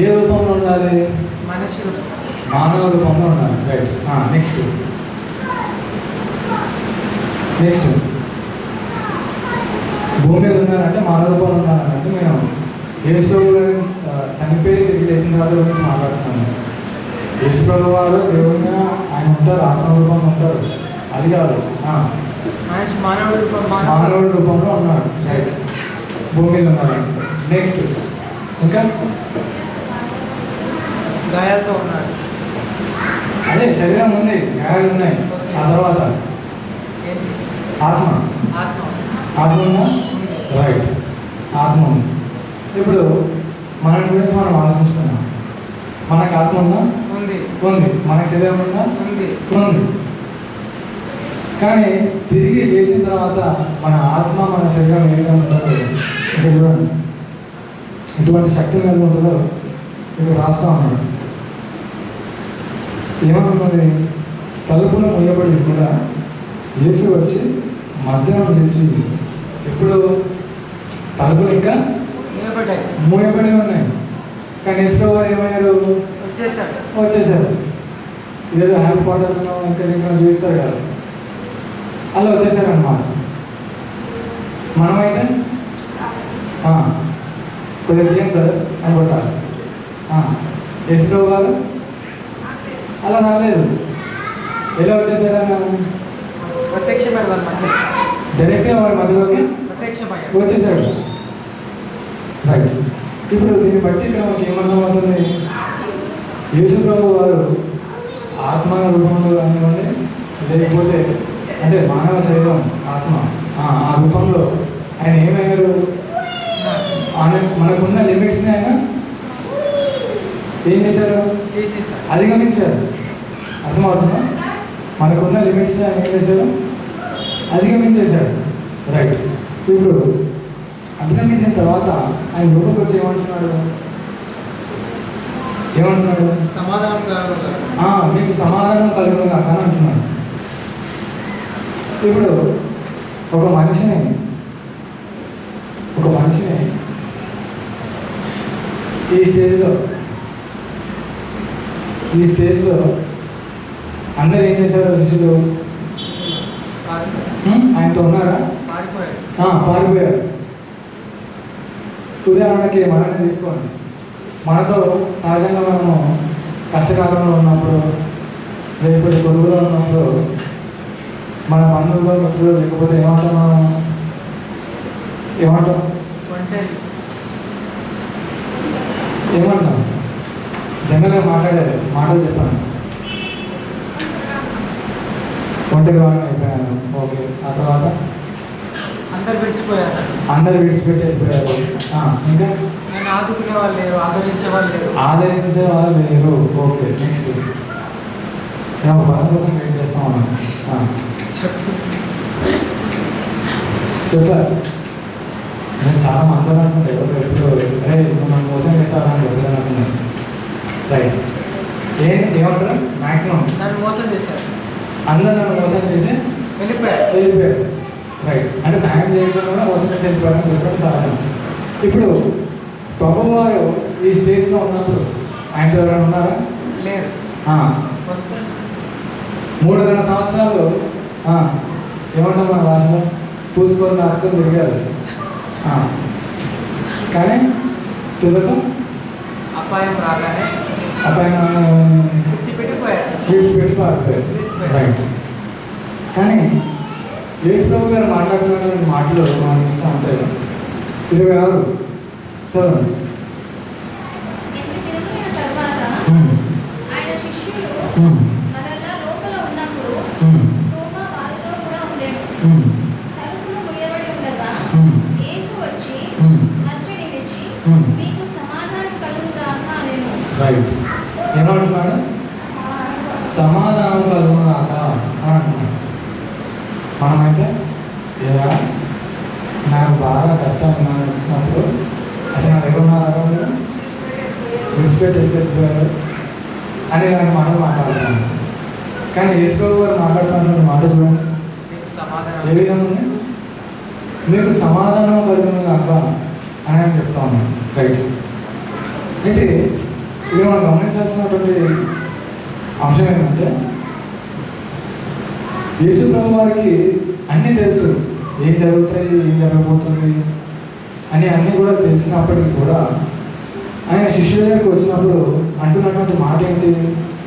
ఏ రూపంలో ఉండాలి? మానవ రూపంలో ఉండాలి. రైట్, నెక్స్ట్ భూమి మీద ఉన్నారంటే మానవ రూపంలో ఉన్నారంటే మేము యేసుప్రభు గారు చనిపోయి తిరిగి లేచిన వాళ్ళ గురించి మాట్లాడుతున్నాను. యేసుప్రభు వారు దేవుడిగా ఆయన ఉంటారు, ఆత్మరూపంలో ఉంటారు, అది కాదు. మానవుడి రూపంలో ఉన్నాడు, భూమి మీద ఉన్నాడు. నెక్స్ట్ ఇంకా గాయాలతో ఉన్నాడు. అదే శరీరం ఉంది, గాయాలు ఉన్నాయి. ఆ తర్వాత ఏంటి? ఆత్మ, ఆత్మ ఆత్మ ఉందా? ఉంది. రైట్, ఆత్మ ఉంది. ఇప్పుడు మన గురించి మనం ఆలోచిస్తున్నాం. మనకు ఆత్మ ఉందా? ఉంది. ఉంది. మనకు శరీరం ఉందా? ఉంది. ఉంది. కానీ తిరిగి లేచిన తర్వాత మన ఆత్మ మన శరీరం ఏ విధంగా ఉంటుందో ఇక్కడ చూడండి. ఎటువంటి శక్తి మీద ఉంటుందో ఇక్కడ రాస్తా ఉన్నాడు. ఏమనుకున్నది? తలుపులు మూయబడి కూడా యేసు వచ్చి మధ్యాహ్నం లేచి, ఇప్పుడు తలుపులు ఇంకా నిలబడ్డాయి. మూయబడి ఉన్నాయి. కానీ యేసు వారు ఏమయ్యారు? వచ్చేసాడు. వచ్చేసారు. ఏదో హ్యాపీ పాటర్లో ఇంకా ఇంకా చూస్తారు కదా, అలా వచ్చేసారనమాట. మనమైతే కొద్దిగా ఏం కదా అనుకుంటారు. యేసు గారు అలా రాలేదు. ఎలా వచ్చేసారన్న? ప్రత్యక్షమైన వాళ్ళ మధ్య డైరెక్ట్గా వారి మధ్యలోకి ప్రత్యక్షమయ్యాడు. వచ్చేసాడు. రైట్. ఇప్పుడు దీన్ని బట్టి ఇక్కడ మనకి ఏమన్నా అవుతుంది? యేసు ప్రభు వారు ఆత్మ రూపంలో కానివ్వండి, లేకపోతే అంటే మానవ శరీరం ఆత్మ ఆ రూపంలో ఆయన ఏమయ్యారు? మనకున్న లిమిట్స్ని ఆయన ఏం చేశారు? చేసేసాడు. అధిగమించారు. అర్థమవుతుందా? మనకున్న లిమిట్స్ని ఆయన ఏం చేశారు? అధిగమించేశాడు. రైట్. ఇప్పుడు అధిగమించిన తర్వాత ఆయన లోపలికి వచ్చి ఏమంటున్నాడు? ఏమంటున్నాడు? సమాధానం కాదు. మీకు సమాధానం కలుగును కాక అని అంటున్నాడు. ఇప్పుడు ఒక మనిషిని ఈ స్టేజ్లో అందరు ఏం చేశారు? శిష్యులు ఆయనతో ఉన్నారా? పారిపోయారు. ఉదాహరణకి మనల్ని తీసుకోండి. మనతో సహజంగా మనము కష్టకాలంలో ఉన్నప్పుడు, లేకపోతే కొద్దులో ఉన్నప్పుడు, మన బంధువులో మిత్రులు లేకపోతే ఏమంటాం? మనం ఏమంటాం? ఏమంటాం? జనరల్గా మాట్లాడేది మాటలు చెప్పాను. ఒంటరి వాడిని అయిపోయాను. ఓకే. ఆ తర్వాత అందరు విడిచిపోయారు. అందరు విడిచిపెట్టి అయిపోయారు. ఇంకా నేను ఆదుకునే వాళ్ళు లేరు, ఆదరించే వాళ్ళు లేరు. ఆదరించే వాళ్ళు లేరు. ఓకే. నెక్స్ట్ నేను పని కోసం వెయిట్ చేస్తా ఉన్నాను. చెప్పారు. నేను చాలా మంచిగా అనుకుంటా. ఎవరు ఎప్పుడు అరే మనం మోసం చేస్తారని ఎవరు అనుకున్నాను. రైట్. ఏమంటారు? మ్యాక్సిమం నన్ను మోసం చేశారు. అందరూ నన్ను మోసం చేసి వెళ్ళిపోయారు. రైట్. అంటే సాయం చేయడం కూడా మోసం చేసి వెళ్ళిపోయారని చెప్పడం సహజం. ఇప్పుడు ప్రభువు వారు ఈ స్టేజ్లో ఉన్నప్పుడు ఆయనతో ఎవరైనా ఉన్నారా? లేరు. 3.5 సంవత్సరాలు ఏమంటాం మన భాషలో రాసుకొని తిరిగారు. కానీ తులకు అపాయం రాగానే విడిచిపెట్టి పారిపోయారు. రైట్. కానీ యేసు ప్రభు గారు మాట్లాడుతున్న మాటలు మనం ఇస్తూ ఉంటాయి. 26 చదవండి. ఆయన శిష్యులు మరలా లోపల ఉన్నప్పుడు తోమా వారితో కూడా ఉండేది. తలుపులు ముయ్యబడి ఉండగా యేసు వచ్చి మధ్య నిలిచి మీకు సమాధానం కలుగుగాక అనేను. రైట్. ఏమంటున్నాడు? సమాధానం కలుగుగాక అని అంటున్నాడు. మనమైతే ఏదా నాకు బాగా కష్టం వచ్చినప్పుడు అసలు నా దగ్గర ఉన్నారా విడిచిపెట్టేసేపోయారు అని ఇలాంటి మాటలు మాట్లాడుతున్నాను. కానీ యేసు గారు మాట్లాడుతున్నటువంటి మాట చూడండి ఏ విధంగా ఉంది? మీకు సమాధానం కలుగుతుంది కాక అని ఆయన చెప్తా ఉన్నాను. రైట్. అయితే ఇక్కడ మనం గమనించాల్సినటువంటి అంశం ఏంటంటే యేసు ప్రభు వారికి అన్నీ తెలుసు. ఏం జరుగుతాయి, ఏం జరగబోతుంది అని అన్నీ కూడా తెలిసినప్పటికీ కూడా ఆయన శిష్యుల దగ్గరికి వచ్చినప్పుడు అంటున్నటువంటి మాట ఏంటి?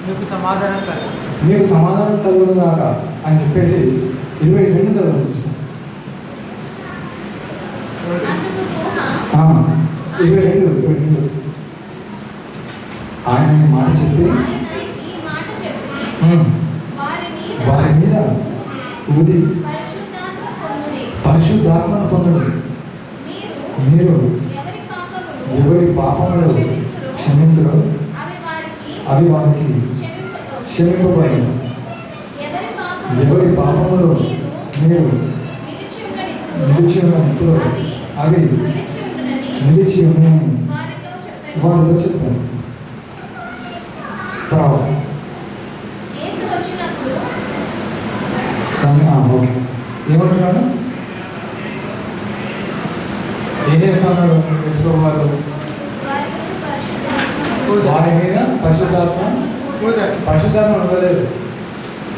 మీకు సమాధానం కలుగును కాక అని చెప్పేసి 22 చదవచ్చు. 22 ఆయన ఈ మాట చెప్పి ఆయన ఈ మాట చెప్పి ఉమ్, వారి మీద ఊది పరిశుద్ధాత్మ పొందుడి. పరిశుద్ధాత్మను పొందుడి. మీరు ఎవరి పాపములు క్షమింతురో అవి వారికి క్షమింపబడిన. ఎవరి పాపములు మీరు నిలిచి ఉన్న నిత్తులు అవి నిలిచి ఉన్నాయని వారితో చెప్పాను. తర్వాత ఓకే, ఏమంటున్నాడు? ఏం చేస్తున్నాడు యేసు వారు? వారి మీద పరిశుద్ధాత్మ ఉండలేదు.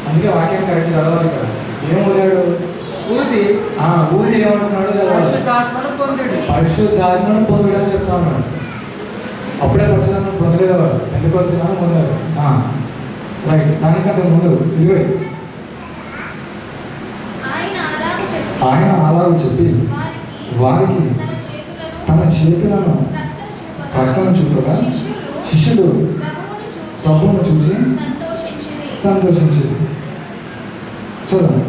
అందుకే వాక్యం కరెక్ట్ చదవాలి కదా. ఏం ఊదాడు? ఊది ఊది ఏమంటున్నాడు? పరిశుద్ధాత్మను పొందుడి. పరిశుద్ధాత్మను పొందుడు అని చెప్తా ఉన్నాడు. అప్పుడే పరిశుద్ధాత్మను పొందలేదు వారు, ఎందుకు వస్తున్నాను పొందారు. రైట్, దానికంటే ముందు 20 ఆయన అలాగ చెప్పి వారికి తన చేతులను ప్రక్కన చూపగా శిష్యులు ప్రభువును చూసి సంతోషించింది. చూడండి,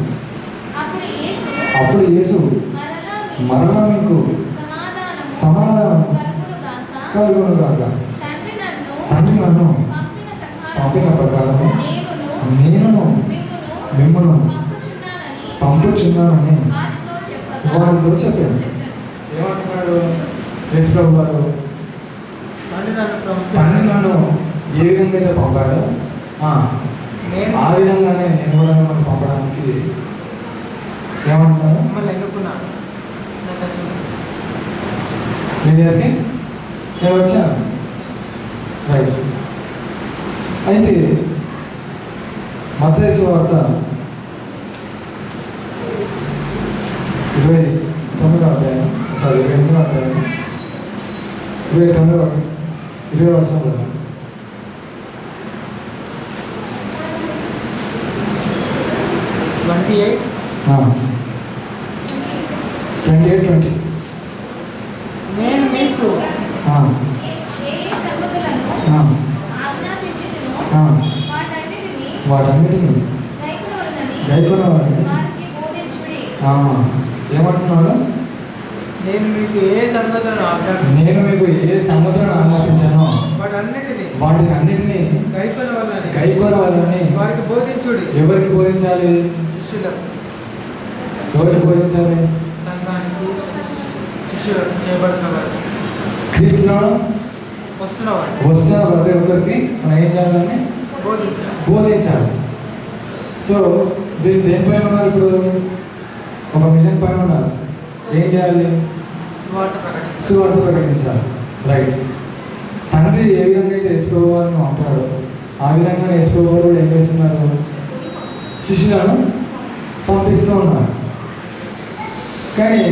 అప్పుడు యేసు మరలా మీకు సమాధానం కలుగును గాక. తండ్రి నన్ను పంపిన ప్రకారము నేను మిమ్మల్ని పంపుచున్నానని వారితో చెప్పాను. ఏమంటున్నాడు యేసు ప్రభు గారు? తండ్రి నన్ను ఏ విధంగా అయితే పంపాడో ఆ విధంగానే నేను కూడా మిమ్మల్ని పంపడానికి ఏమంటున్నాను? మిమ్మల్ని ఎన్నుకున్నాను. మీ దగ్గరికి నేను వచ్చాను. రైట్, అయితే మత్తయి సువార్త 29వ అధ్యాయం 28వ అధ్యాయం 20 వర్షంలో 28-20 నేను మీకు వాటన్నిటిని గైకొనవాలని ఏమంటున్నాడు? నేను మీకు ఏ సంగతులను ఆజ్ఞాపించానో వాటిని అన్నిటినీ గైకొనవాలని వారికి బోధించుడి. ఎవరికి బోధించాలి? శిష్యులకు. ఎవరికి బోధించాలి? సంఘానికి శిష్యులకు చేయబడుతున్నవారు, క్రీస్తులో వస్తున్న ప్రతి ఒక్కరికి మనం ఏం చేయాలని బోధించాలి. సో వీళ్ళు దేనిపైన ఉన్నారు? ఇప్పుడు ఒక మిషన్ పైన ఉన్నారు. ఏం చేయాలి? సువార్త ప్రకటించాలి. రైట్, తండ్రి ఏ విధంగా అయితే యేసుప్రభువును పంపాడో ఆ విధంగా యేసుప్రభువు కూడా ఏం చేస్తున్నారు? శిష్యులను పంపిస్తూ ఉన్నారు. కానీ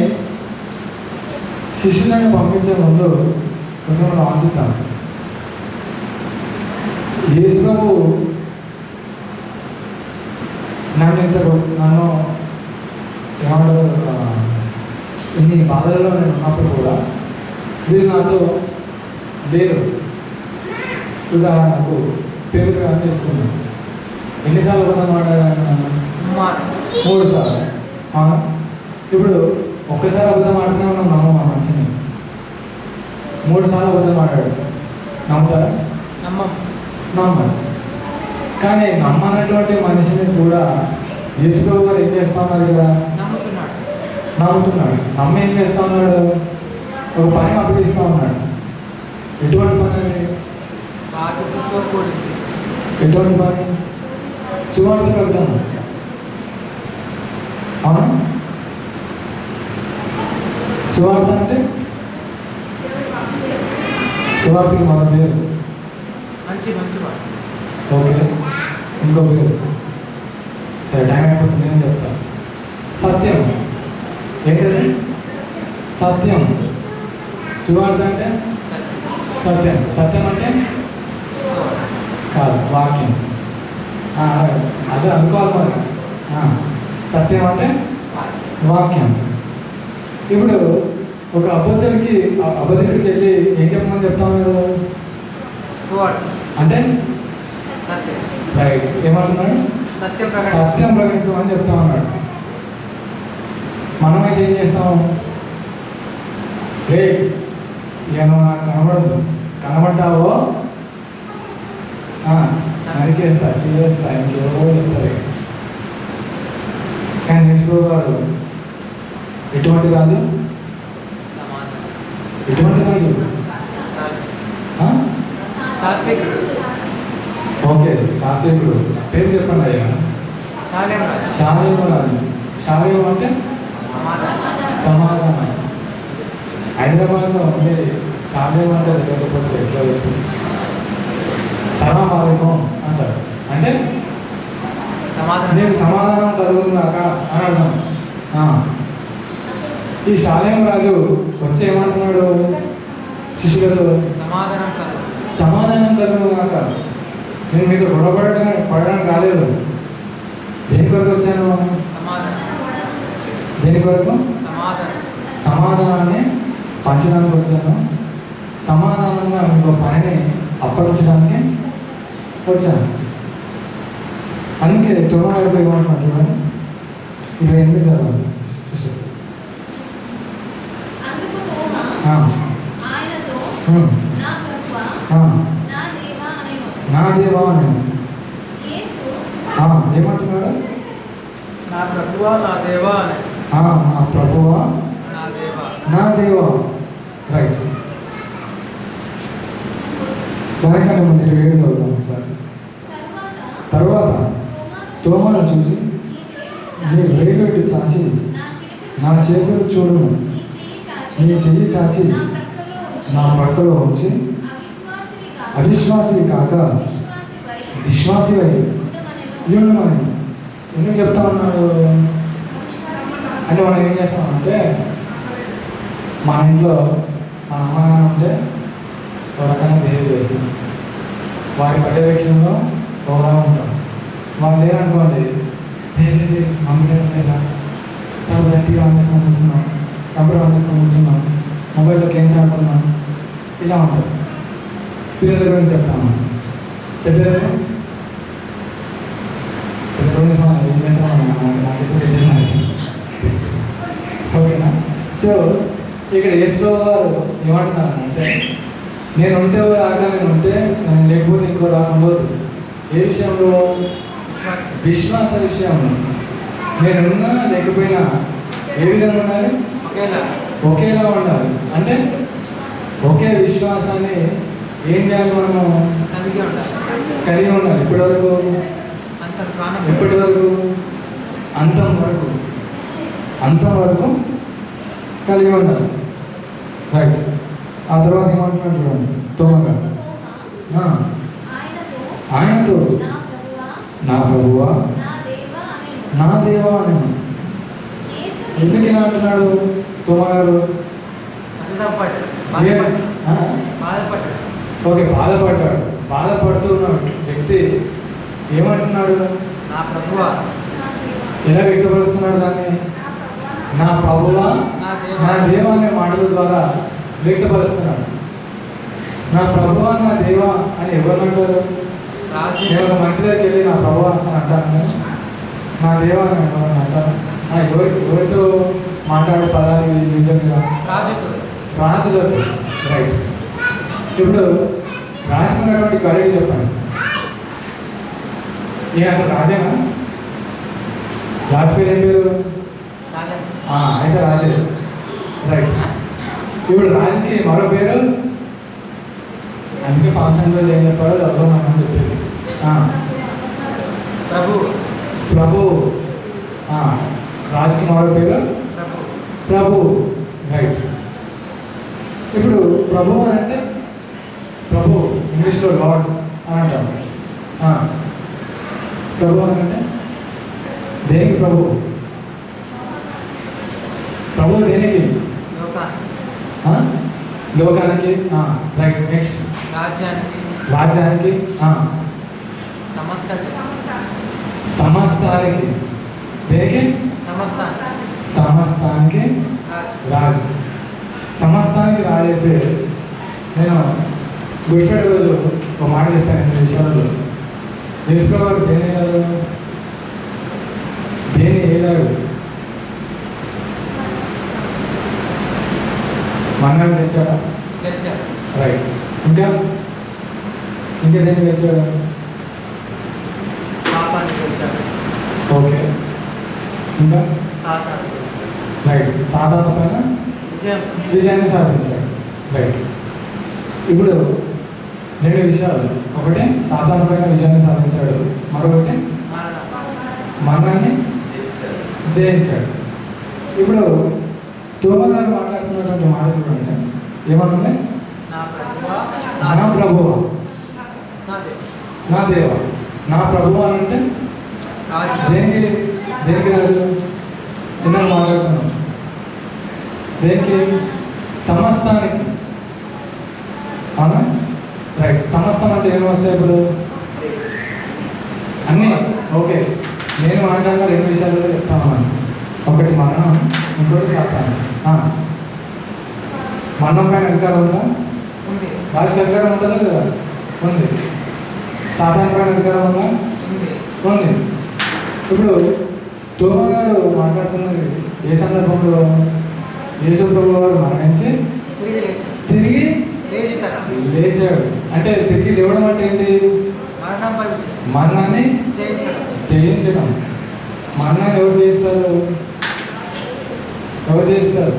శిష్యులను పంపించే ముందు కొంచెం మనం ఆలోచిద్దాం. యేసుప్రభు నన్ను ఏమంటారు, ఇన్ని బాధలలో నేను ఉన్నప్పుడు కూడా వీళ్ళు నాతో లేరు. ఉదాహరణకు పేరు అని చేసుకున్నాను. ఎన్నిసార్లు అబద్ధం మాట్లాడాను? 3 సార్లు. ఇప్పుడు ఒక్కసారి అబద్ధం ఆడినా మనం నమ్మం. ఆ మనిషిని 3 సార్లు అబద్ధం ఆడాడు, నమ్ముతారా? నమ్మరు. కానీ నమ్మనటువంటి మనిషిని కూడా యేసుప్రభు గారు ఏం చేస్తా ఉన్నారు కదా? నమ్ముతున్నాడు. నమ్మ ఏం చేస్తా ఉన్నాడు? ఒక పని అప్పగిస్తూ ఉన్నాడు. ఎటువంటి పని అది? ఎటువంటి పని? సువార్త ప్రకటన. అవునా? సువార్త అంటే సువార్తకి మన పేరు ఓకే, ఇంకో పేరు సరే, టైం అయిపోతుంది, నేను చెప్తాను. సత్యం. ఏంటది? సత్యం. సువార్త అంటే సత్యం. సత్యం అంటే కాదు, వాక్యం. అదే అనుకోవాలి మరి. సత్యం అంటే వాక్యం. ఇప్పుడు ఒక అబద్ధానికి వెళ్ళి ఏం చెప్పమని చెప్తాను కదా? సువార్త అంటే సత్యం రైట్. ఏమంటున్నాడు? సత్యం ప్రకటన సత్యం ప్రకటించమని చెప్తా ఉన్నాడు. మనమైతే ఏం చేస్తాం? రే ఇక నువ్వు నాకు కనబడదు, కనబడ్డావో నరికేస్తా, చేస్తా, ఇంకేవో చెప్తారు. కానీ యేసు గారు ఎటువంటి రాజు? సమాధానం ఎటువంటి రాజు? సాత్వికుడు ఓకే, సాత్వికుడు. పేరు చెప్పండి అయ్యా. శాలేం రాజు శాలేము రాజు. శాలేము అంటే సమాధానం సమాధానం. హైదరాబాద్లో ఉండే శాలేము అంటే లేకపోతే ఎట్లా చెప్తుంది? సలాం అలైకుం అంటారు. అంటే సమాధానం నీకు సమాధానం కలుగుతుందాక అని అర్థం. ఈ శాలేం రాజు వచ్చి ఏమంటున్నాడు శిష్యులతో? సమాధానం కాదు సమాధానం కలుగుగాక. నేను మీతో పడడానికి రాలేదు. దేని కొరకు వచ్చాను? సమాధానం దేని కొరకు? సమాధానం సమాధానాన్ని పంచడానికి వచ్చాను. సమాధానంగా ఇంకో పనిని అప్పగించడానికి వచ్చాను. అందుకే తొమ్మిది ఏమంటున్నాడు చూడండి, 28 చదవాలి సిస్టర్. అందుకు తోమా ఆయనతో, నా ప్రభువా, నా దేవా అనెను. నా దేవా నేను యేసు ఏమంటున్నాడు? నా ప్రభువా నా దేవా అని నా ప్రభువా నా దేవా నా దేవా. రైట్. దానికంటే ముందు 27 చదువుతాం సార్. తర్వాత తోమాను చూసి నీ వేలు చాచి నా చేతులు చూడుము, నీ చెయ్యి చాచి నా ప్రక్కలో ఉంచి అవిశ్వాసి కాక విశ్వాసి అయి ఉండమని. ఎందుకు చెప్తా ఉన్నాడు అంటే మనం ఏం చేస్తామంటే మన ఇంట్లో మన అమ్మ నాన్న ఉంటే ఒక రకంగా బిహేవ్ చేస్తుంది. వారి పర్యవేక్షణలో ఒకలా ఉంటాం. వాళ్ళు లేరనుకోండి, మమ్మీ లేదా తర్వాత టీవీ ఆన్ చేసుకొని కూర్చున్నాం, కంప్యూటర్ ఆన్ చేసుకొని కూర్చున్నాం, మొబైల్లో గేమ్స్ ఆడుతున్నాం, ఇలా ఉంటాం. పిల్లల గురించి చెప్తాను. పెద్దలు ఏం చేస్తాం ఓకేనా? సో ఇక్కడ యేసు గారు ఏమంటున్నారంటే నేను ఉంటే రాగా నేను ఉంటే నేను లేకపోతే ఇంకో రాకపోదు. ఏ విషయంలో? విశ్వాస విషయంలో. నేనున్నా లేకపోయినా ఏ విధంగా ఉండాలి? ఒకేలా ఉండాలి. అంటే ఒకే విశ్వాసాన్ని ఏం చేయాలి? మనము కలిగి ఉండాలి. ఇప్పటి వరకు అంతం వరకు కలిగి ఉండాలి. రైట్. ఆ తర్వాత ఏమంటున్నాడు చూడండి తోమగా, ఆయనతో నా ప్రభువా నా దేవా అని. ఎందుకు ఇలా అంటున్నాడు తోమగారు? ఓకే, బాధపడ్డాడు. బాధపడుతున్న వ్యక్తి ఏమంటున్నాడు? నా ప్రభువా. ఎలా వ్యక్తపరుస్తున్నాడు దాన్ని? నా ప్రభువా నా దేవా అనే మాటల ద్వారా వ్యక్తపరుస్తున్నాడు. నా ప్రభువా నా దేవా అని ఎవరు అంటారు? నేను ఒక మనిషి దగ్గరికి వెళ్ళి నా ప్రభువా అని అంటాను, నా దేవా అని ఎవరని అంటాను? ఎవరితో మాట్లాడే పదాలు నిజంగా రాజులతో. రైట్. ఇప్పుడు రాజుకున్నటువంటి గడికి చెప్పండి. నేను అసలు రాజేనా? రాజు పేరు ఏం పేరు? అయితే రాజే. రైట్. ఇప్పుడు రాజుకి మరో పేరు, అందుకే పాంచంలో ఏం చెప్పారో చదవమని చెప్పేది. ప్రభు. రాజుకి మరో పేరు ప్రభు. రైట్. ఇప్పుడు ప్రభు అని అంటే ప్రభు ఇంగ్లీష్లో లార్డ్ అని అంటాం. ప్రభు అని అంటే దేనికి ప్రభు? ప్రభు దేనికి? లోకానికి. రైట్. నెక్స్ట్ రాజ్యానికి. సమస్తానికి. దేనికి? సమస్తానికి రాజు. సమస్తానికి రాజు అయితే నేను గుడ్ ఫ్రైడే రోజు ఒక మాట చెప్పాను 8 విషయాలలో. యేసుప్రభువు వారు దేని ఏలాడు? దేని ఏలాడు? మన్నాడు తెచ్చాడా? గెలిచాడు. రైట్. ఇంకా దేన్ని తెచ్చాడు? పాపాన్ని గెలిచాడు. ఓకే. ఇంకా సాతాను రైట్. సాధారణ పైన విజయాన్ని సాధించాడు. రైట్. ఇప్పుడు 2 విషయాలు. ఒకటి సాధారణ పైన విజయాన్ని సాధించాడు, మరొకటి మరణాన్ని జయించాడు. ఇప్పుడు తోమ గారు మాట్లాడుతున్నటువంటి మాట చూడండి, ఏమనుంది? నా ప్రభువా నా ప్రభువా నా నా దేవా. దేవా. నా ప్రభువా అని అంటే రాజు. దేనికి రాజు? ఇందాక మాట్లాడుతున్నాం. దేనికి? సమస్తానికి. అవునా? రైట్. సమస్తం అంటే ఏమి వస్తాయి ఇప్పుడు? అన్నీ. ఓకే. నేను మాట్లాడిన 2 విషయాలు చెప్తాను. ఒకటి మరణం, ఇంకోటి సాతాను. మరణం పైన అధికారం ఉందా? ఉంది. రాజుకి అధికారం ఉంటుందా లేదా? ఉంది. సాతాను పైన అధికారం ఉందా? ఉంది. ఉంది. ఇప్పుడు తోమ గారు మాట్లాడుతున్నది ఏ సందర్భంలో? యేసు ప్రభువు వారు మరణించి తిరిగి లేచాడు. తిరిగి లేచాడు. అంటే తిరిగి లేవడం అంటే ఏంటి? మరణంపై విజయం. మరణాన్ని జయించడం. జయించడం. మరణాన్ని ఎవరు చేస్తారు? ఎవరు చేస్తారు?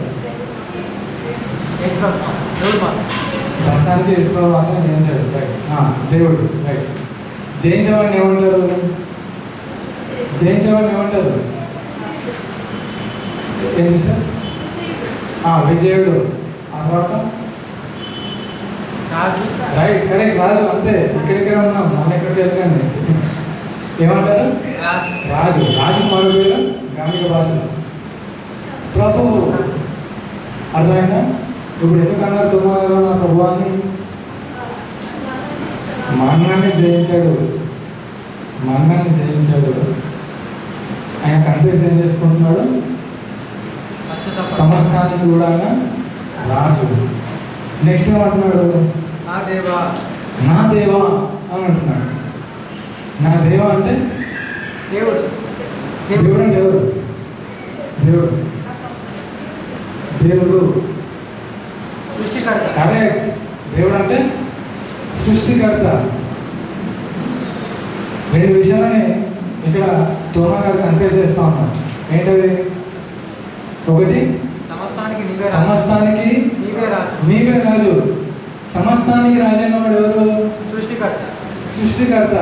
యేసు ప్రభు. దేవుడు మాత్రం. ప్రస్తుతానికి యేసు ప్రభువు మాత్రం జయించాడు. రైట్. దేవుడు. రైట్. జయించేవాడిని ఏమంటారు? జయించేవాడిని ఏమంటారు? ఏంటి సార్? విజయుడు. ఆ తర్వాత రాజు. రైట్. కరెక్ట్. రాజు. అంతే. ఇక్కడిక్కడ ఉన్నాం, మన ఎక్కడికి వెళ్ళండి. ఏమంటారు? రాజు. రాజు. రాజు మరో పేరు గ్రామీణ భాషలో ప్రభువు. అర్థమైందా? ఇప్పుడు ఎందుకన్నారు తొమ్మిది నా ప్రభువాన్ని? మరణాన్ని జయించాడు. మరణాన్ని జయించాడు. ఆయన కన్ఫ్యూజ్ ఏం చేసుకుంటున్నాడు? సమస్తానికి కూడా ఆయన రాజు. నెక్స్ట్ ఏమంటున్నాడు? నా దేవా. నా దేవా అని అంటున్నాడు. నా దేవా అంటే దేవుడు. దేవుడు అంటే ఎవరు? దేవుడు. దేవుడు సృష్టికర్త. కరెక్ట్. దేవుడు అంటే సృష్టికర్త. 2 విషయాలని ఇక్కడ తోమ గారు కన్ఫ్యూజ్ చేస్తా ఉన్నాడు. ఏంటది? ఒకటి సమస్తానికి నీవే రాజు. సమస్తానికి నీవే రాజు. నీవే రాజు. సమస్తానికి రాజు అన్నవాడు ఎవరు? సృష్టికర్త. సృష్టికర్త.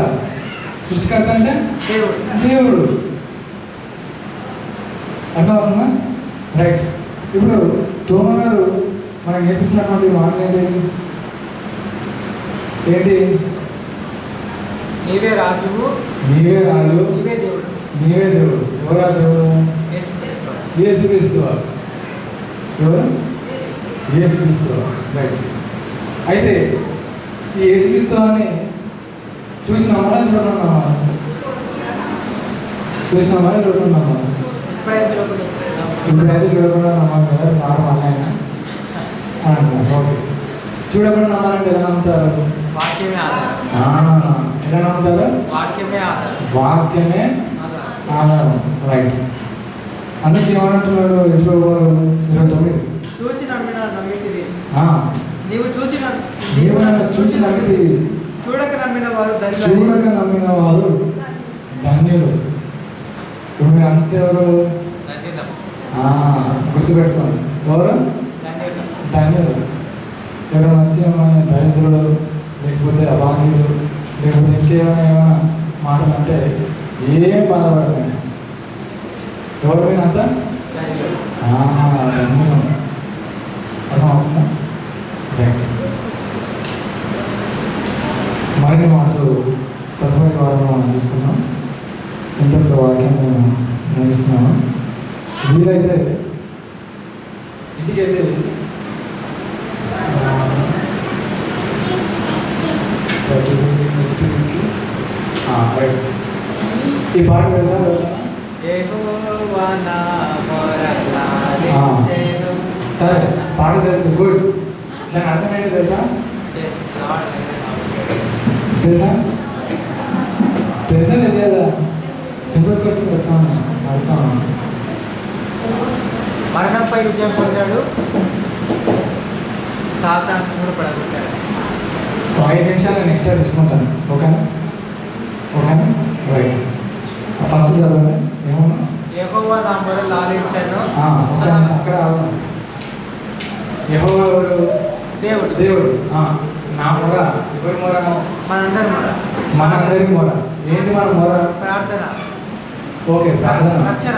సృష్టికర్త అంటే దేవుడు. దేవుడు. అర్థమవుతుందా? రైట్. ఇప్పుడు తోమ గారు మనకు నేర్పిస్తున్నటువంటి మాట ఏంటి? నీవే రాజువు. నీవే రాజు. నీవే దేవుడు. నీవే దేవుడు. ఎవరా దేవుడు? యేసుక్రీస్తు. యేసుక్రీస్తు. ఎవరు? యేసుక్రీస్తు. రైట్. అయితే ఈ యేసుక్రీస్తు అని చూసినామా చూడకున్నామా? చూసినామా చూడకున్నామా? ఇప్పుడైతే చూడకుండా నమ్మాలి కదా. నార్మల్ అన్నయ్య అంటున్నారు. ఓకే. చూడకుండా నమ్మాలంటే ఎలా నమ్ముతారు? వాక్యమే ఆధారం. ఎలా నమ్ముతారు? వాక్యమే ఆధారం. వాక్యమే ఆధారం. రైట్. అందుకే ఏమంటున్నాడు యేసు గారు 29? చూచి నమ్మిన నమ్మితివి. నీవు చూచి నీవు నన్ను చూచి నమ్మితివి. చూడక నమ్మిన వారు ధన్యులు. చూడక నమ్మిన వారు ధన్యులు. ఇప్పుడు మీరు అంతే ఎవరు? గుర్తుపెట్టుకోండి. ఎవరు? ధన్యులు. ఎవరు మంచిగా దరిద్రుడు, లేకపోతే అభాగ్యుడు, లేకపోతే ఇంకేమైనా మాటలు అంటే ఏం బాధపడకండి. ఎవరి మీద అంత ధన్యులు. అర్థమవుతుందా? రైట్. మరిన్ని మాటలు తదుపరి వారంలో మనం చూసుకున్నాం. ఇంతటితో వాక్యం నేను ముగిస్తున్నాను. వీలైతే ఇంటికైతే నెక్స్ట్ వీక్కి రైట్. ఈ పాట తెలుసా? సరే, పాట తెలుసు. గుడ్. దాని అర్థం ఏంటి తెలుసా? తెలుసా తెలుసా తెలియదా? సింపుల్ క్వశ్చన్ అడుగుతాను. మరణంపై విజయం పొందాడు, సాతాను కూడా పడగొట్టాడు. 5 నిమిషాలు నేను ఎక్స్ట్రా తీసుకుంటాను. ఓకేనా? ఓకేనా? రైట్. ఫస్ట్ చదవండి. ఏమన్నా యెహోవా నా మొర లాలించాను. ఒక నిమిషం అక్కడ యెహోవా దేవుడు దేవుడు నా మొర. ఎవరి మొర? మనందరి మొర. మనందరి మొర. ఏంటి మన మొర? ప్రార్థన. ఓకే, ప్రార్థన. రక్షణ.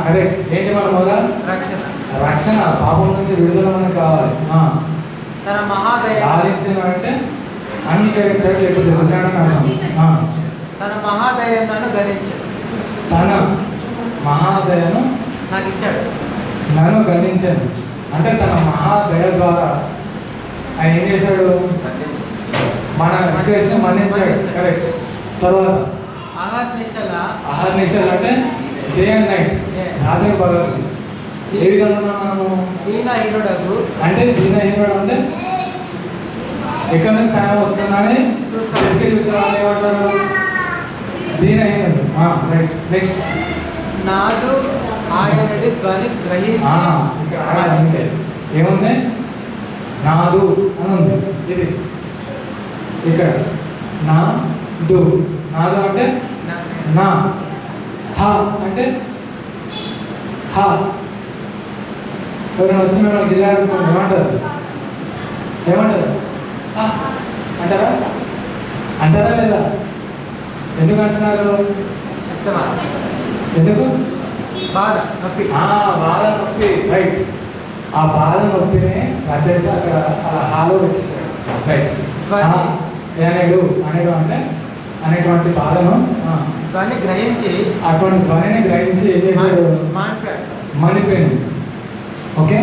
కరెక్ట్. ఏంటి మన మొర? రక్షణ. రక్షణ. పాపం నుంచి విడుదల మనకు కావాలి. తన మహాదయ లాలించిన అంటే అంగీకరించాడు, లేకపోతే తన మహాదయను నన్ను గణించాడు. తన మహాదయను నాకు ఇచ్చాడు. నన్ను గణించాడు అంటే తన మహాదయ ద్వారా ఆయన ఏం చేశాడు? మన రిక్వెస్ట్ని మన్నించాడు. కరెక్ట్. తర్వాత అహర్నిశలు అంటే డే అండ్ నైట్, రాత్రి పగలు. ఏ విధంగా ఉన్నాం మనము? దీనహీనుడకు అంటే దీనహీనుడు అంటే ఎక్కడి నుంచి సాయం వస్తుందని చూస్తే ఏమంటారు? దీనహీనుడు. రైట్. నెక్స్ట్ నాదు ఆయనడి ధ్వని గ్రహించి ఏముంది? నాదు అని ఉంది. ఇది ఇక్కడ నాదు. నాదు అంటే నా. హ అంటే హ. ఎవరైనా వచ్చి మిమ్మల్ని గిల్లాడుకోండి ఏమంటారు? ఏమంటారు? అంటారా? అంటారా లేదా? ఎందుకు అంటున్నారు? ఎందుకు? బాధ నొప్పి. బాధ నొప్పి. రైట్. ఆ బాధ నొప్పిని రచయిత అక్కడ అలా హాలో పెట్టేశాడు. రైట్. అనేడు అనేడు అంటే అనేటువంటి బాధను ధ్వని గ్రహించి, అటువంటి ధ్వనిని గ్రహించి ఏం చేశాడు? మణిపోయాను. ఓకే.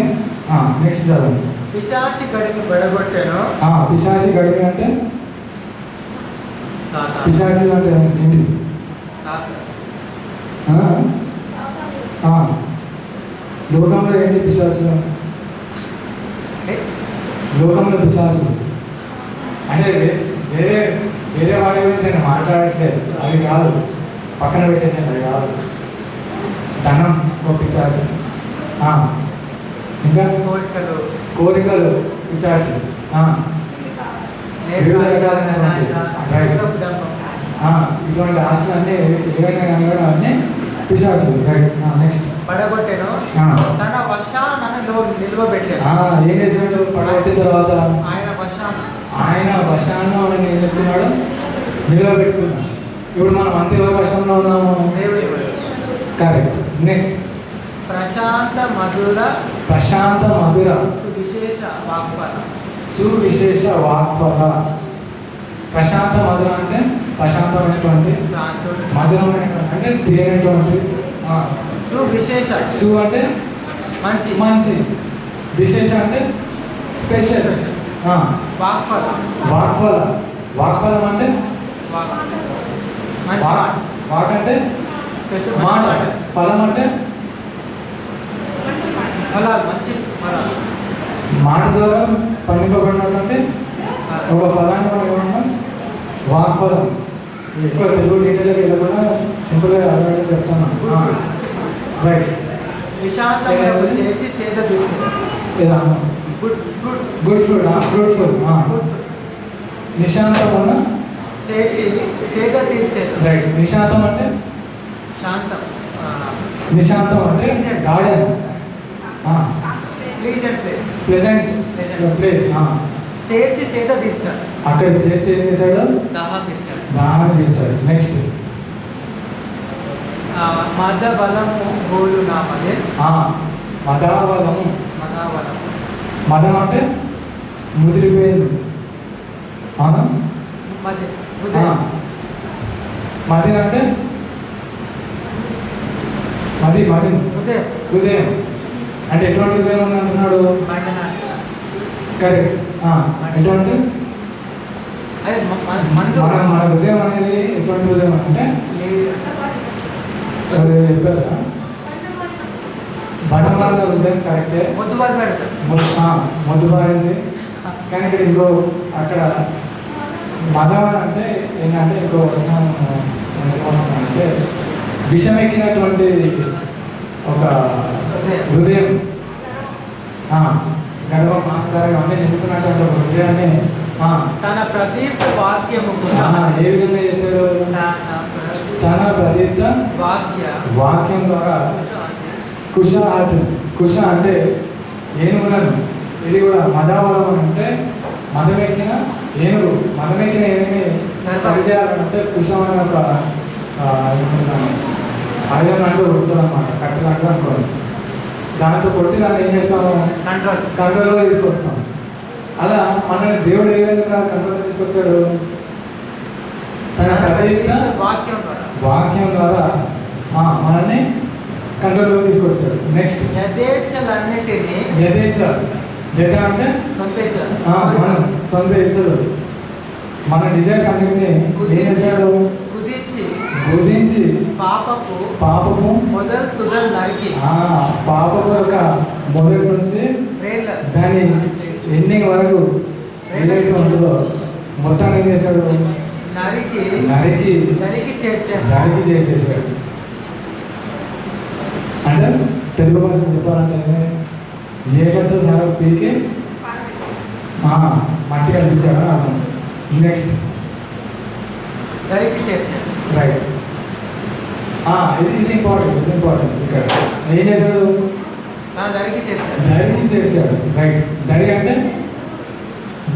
నెక్స్ట్ చదువు. పిశాచి గడిని బడగొట్టాను. పిశాచి గడిమి అంటే పిశాచి అంటే ఏంటి? లోకంలో ఏంటి పిశాచులు? లోకంలో పిశాచులు అంటే వేరే వేరే వాడి గురించి నేను మాట్లాడట్లేదు. అవి కాదు, పక్కన పెట్టేసాను. అవి కాదు. ధనం ఒక పిశాచి. ఇంకా కోరికలు పిశాచి. ఇటువంటి ఆశలు అన్నీ ఏవైనా కానీ కూడా అన్నీ పిశాచులు. రైట్. నెక్స్ట్ పడగొట్టాను. తన వశాన నిల్వబెట్టాను. ఏం చేసినాడు? పడగొట్టిన తర్వాత ఆయన వశాన్ని మనం ఏం చేస్తున్నాడు? నిలవబెట్టుకున్నాడు. ఇప్పుడు మనం అంతే వశంలో ఉన్నాము. కరెక్ట్. నెక్స్ట్ ప్రశాంత మధుర సువిశేష వాక్ఫల. ప్రశాంత మధుర అంటే ప్రశాంతమైనటువంటి, మధురమైనటువంటి అంటే తేనటువంటి. సు అంటే మంచి మంచి, విశేష అంటే స్పెషల్. వాక్ఫలం అంటే వాక్ అంటే మాట, ఫలం అంటే మాట ద్వారా పండింపబడినటువంటి ఒక ఫలాన్ని మనం ఏమన్నాం? వాక్ఫలం. ఎక్కువ తెలుగు డీటెయిల్కి వెళ్ళకుండా సింపుల్గా అర్థమయ్యేలా చెప్తున్నాను. రైట్. Good fruit. ఫ్రూట్ఫుల్. నిశాంతం ఉన్న రైట్. నిశాంతం అంటే నిశాంతం అంటే గార్డెన్. Pleasant place. చేర్చి సేద తీర్చాడు. అక్కడ చేర్చి ఏం చేశాడు? దాహం తీర్చాడు. నెక్స్ట్ మదబలము గోలు నా మదే. మదాబలము. మదం అంటే ముదిరిపోయింది. అవునా? మది అంటే హృదయం అంటే ఎటువంటి హృదయం ఉంది అంటున్నాడు? కరెక్ట్. ఎటువంటి మన హృదయం అనేది ఎటువంటి హృదయం అంటే చెప్పారా? బండమాల హృదయం. కరెక్టే. మొద్దుబారింది. కానీ ఇక్కడ ఇంకో అక్కడ మదం అంటే ఏంటంటే ఇంకో వచనం అంటే విషమెక్కినటువంటి ఒక హృదయం, గర్వం అహంకారం అన్నీ నింపుకున్నటువంటి ఒక హృదయాన్ని తన ప్రదీప్త వాక్యము ఏ విధంగా చేశాడు? తన ప్రదీప్త వాక్యం ద్వారా కుష అంటే ఏనుగులను, ఇది కూడా మదావలం అంటే మదమెక్కిన ఏనుగు, మదమెక్కిన ఏనుగుని సరిచేయాలంటే కుషం అనే ఒక ఆయుధం అంటూ ఉంటుందన్నమాట, కట్టెలంటూ అనుకోండి. దాంతో కొట్టి దాన్ని ఏం చేస్తాము? కంట్రోల్లో తీసుకొస్తాం. అలా మనల్ని దేవుడు ఏ విధంగా కంట్రోల్లో తీసుకొచ్చాడు? తన ప్రదీప్త వాక్యం ద్వారా మనల్ని కంట్రోల్లో తీసుకొచ్చాడు. నెక్స్ట్ యథేచ్ఛలన్నిటినీ, యథ అంటే మనం సొంత ఇచ్చలు, మన డిజైర్స్ అన్నింటినీ ఏం చేశాడు? గుర్తించి పాపపు మొదలు తుదలు నరికి, పాపపు యొక్క మొదటి నుంచి దాని ఎండింగ్ వరకు ఏదైతే ఉంటుందో మొత్తాన్ని ఏం చేశాడు? నరికి చేసేసాడు. అంటే తెలుగు భాష చెప్పాలంటే ఏకంతో చాలా పీకి మట్టి కల్పించాడని అర్థం. నెక్స్ట్ రైట్, ఇది ఇంపార్టెంట్ ఇక్కడ ఏం చేశాడు? దరికి చేర్చాడు. రైట్, దరి అంటే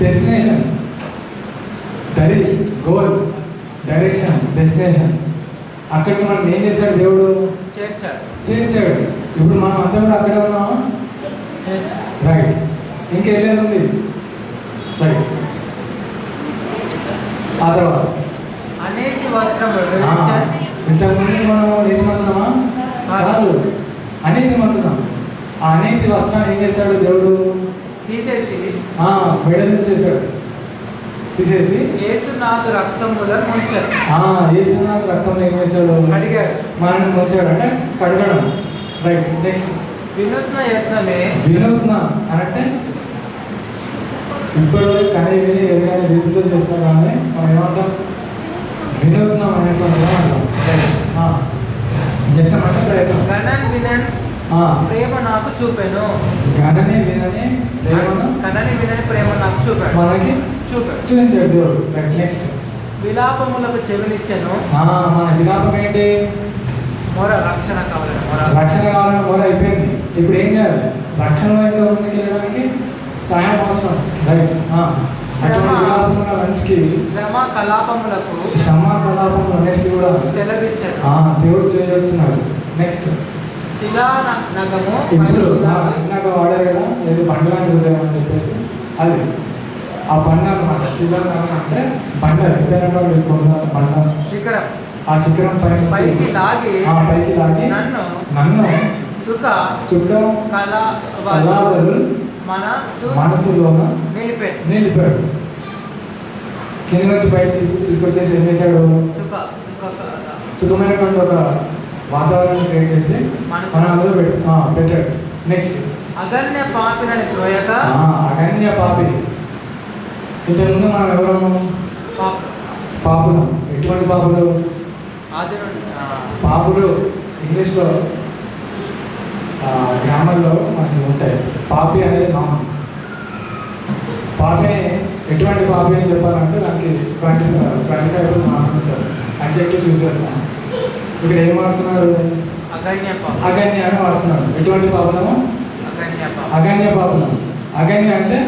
డెస్టినేషన్, దరి గోల్, డైరెక్షన్, డెస్టినేషన్. అక్కడికి మనం ఏం చేశాడు? దేవుడు చేర్చాడు. ఇప్పుడు మనం అంతా కూడా అక్కడే ఉన్నామా? రైట్, ఇంకెళ్ళేది ఉంది. రైట్, ఆ తర్వాత అనేక వస్త్రములు, ఇంతకుముందు మనం నీతిమంతులమా? కాదు, అనీతిమంతులం. ఆ అనీతి వస్త్రాన్ని ఏం చేశాడు? దేవుడు తీసేసి చేశాడు. తీసేసి యేసునాథు రక్తములను ముంచాడు. యేసునాథు రక్తం ఏం చేశాడు? కడిగాడు, మనల్ని ముంచాడు అంటే కడగడం. రైట్, నెక్స్ట్ వినూత్న యత్నమే. వినూత్న అంటే ఇప్పుడు కనీ విని ఏదైనా రీతిలో చేస్తాం కానీ మనం ఏమంటాం? వినూత్నం అనేటువంటి యత్నమంటే ప్రయత్నం. గణన్ వినన్ ప్రేమ నాకు చూపాను. గణని వినని ప్రేమ నాకు చూపాడు, మనకి చూపించాడు దేవుడు. నెక్స్ట్ విలాపములకు చెవినిచ్చాను. మన విలాపం ఏంటి? రక్షణ కావాలని మొర అయిపోయింది. ఇప్పుడు ఏం చేయాలి? రక్షణలో ఇంకా ముందుకు వెళ్ళడానికి సహాయం అవసరం. రైట్, శ్రమ కలాపములన్నిటికీ కూడా సెలవిచ్చాడు, దేవుడు చెప్తున్నాడు. నెక్స్ట్ శిలానగము. ఇప్పుడు ఇందాక వాడారు కదా, ఏది బండలాంటి హృదయం అని చెప్పేసి, అది ఆ బండ అనమాట. శిలానగం అంటే బండ, ఎత్తైన బండ శిఖరం. ఆ శిఖరం పైకి లాగి నన్ను సుఖ కళావలు మనసులోన నిలిపాడు. కింద నుంచి బయటకి తీసుకొచ్చేసి ఏం చేశాడు? సుఖమైనటువంటి ఒక వాతావరణం క్రియేట్ చేసి మన అందులో పెట్టాడు. నెక్స్ట్ అగన్య పాపి. ఇంతకుముందు మనం ఎవరు? పాపులు. ఎటువంటి పాపులు? పాపులు ఇంగ్లీష్లో గ్రామాల్లో మనకి ఉంటాయి. పాపి అనేది నామం. పాపిని ఎటువంటి పాపి అని చెప్పాలంటే దానికి 25 మాట్లాడుతుంటారు. అడ్జెక్టివ్స్ యూజ్ చేస్తాను. ఇక్కడ ఏం వాడుతున్నారు? అగన్య అని వాడుతున్నారు. ఎటువంటి పాపలము? అగన్య పాపలం. అగన్య అంటే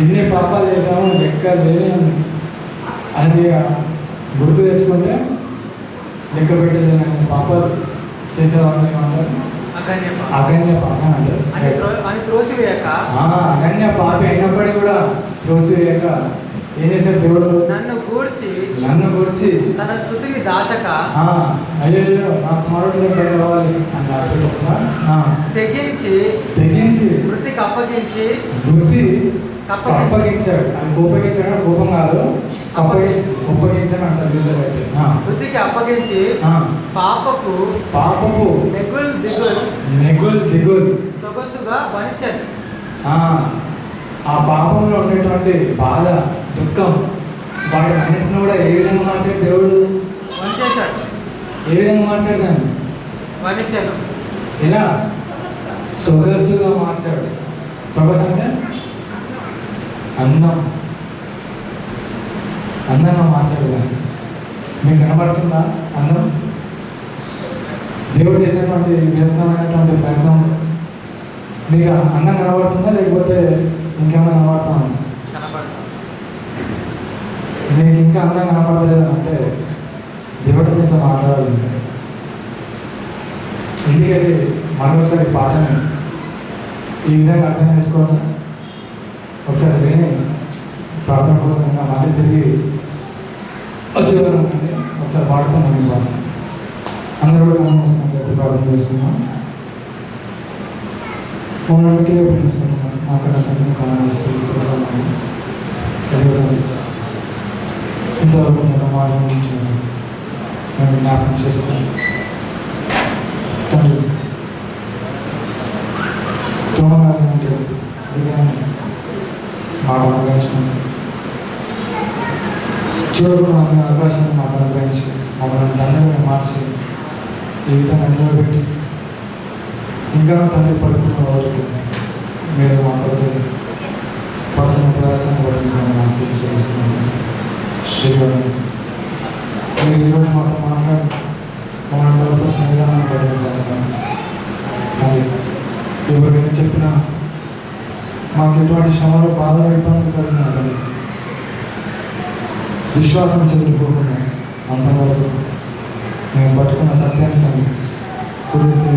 ఎన్ని పాపాలు చేసామో లెక్క లేదు. అది గుర్తు తెచ్చుకుంటే లెక్క పెట్టలేని పాపాలు చేసేవాళ్ళు ఏమంటారు? అగన్య పాప అంటారు. అగన్య పాప అయినప్పటికీ కూడా త్రోసివేయక ఏం చేశారు? దేవుడు నన్ను గూర్చి తన స్తుతిని దాచక అయ్యో నా కుమారుడు కావాలి అని దాచకుండా తెగించి వృత్తికి అప్పగించాడు. అది కోపగించాడు, కోపం కాదు, అప్పగించాడు అంటారు. వృత్తికి అప్పగించి పాపపు నెగుల్ దిగుల్ సొగసుగా వనించాడు. ఆ పాపంలో ఉండేటువంటి బాధ, దుఃఖం వాటి అన్నింటిని కూడా ఏ విధంగా మార్చాడు దేవుడు? వంచేశాడు, ఏ విధంగా మార్చాడు దాన్ని? వరించాడు. ఎలా? సొగసుగా మార్చాడు. సొగసు అంటే అందం, అందంగా మార్చాడు దాన్ని. మీకు కనబడుతుందా అందం? దేవుడు చేసినటువంటి విధమైనటువంటి ప్రయత్నం మీకు అందం కనబడుతుందా, లేకపోతే ఇంకేమైనా కనబడుతుందా? కనబడతాం. మీకు ఇంకా అందం కనపడలేదు అంటే దేవుడు మీతో మాట్లాడాలి. ఇంటికెళ్ళి మరొకసారి పాటని ఈ విధంగా అర్థం చేసుకోవాలి. ఒకసారి విని ప్రార్థనపూర్వకంగా మళ్ళీ తిరిగి వచ్చేవారు ఒకసారి పాడుకున్నాం. ఈ పాట అందరూ కూడా మనం వస్తున్నట్లయితే ప్రార్థన చేసుకున్నాం. మౌనానికి పిలుస్తున్నాం. అక్కడ తండ్రి కారణిస్తున్నాం. ఇంతవరకు నేను మాట్లాడించాను, మేము జ్ఞాపకం చేసుకున్నాం. తండ్రి తోమగారి విధాన్ని మాకు అనుగ్రహించినాను. చివరకు అన్ని అవకాశాన్ని మాకు అనుగ్రహించి మమ్మల్ని తండ్రిని మార్చి ఈ విధంగా నిలబెట్టి ఇంకా తండ్రి పడుకున్న వరకు మీరు మా కొరకు పడుతున్న ప్రయాసాన్ని బట్టి మేము ఆశీర్వదిస్తున్నాము. మీరు ఈరోజు మాతో మాట్లాడి మమ్మల్ని బలపరిచిన విధానం పడుతున్నాను. అది ఎవరికైనా చెప్పినా మాకు ఎటువంటి శ్రమలో బాధలు ఇబ్బందులు కలిగినా కానీ విశ్వాసం చెల్లిపోకుండా అంతవరకు మేము పట్టుకున్న సత్యాన్ని కానీ కుదిరితే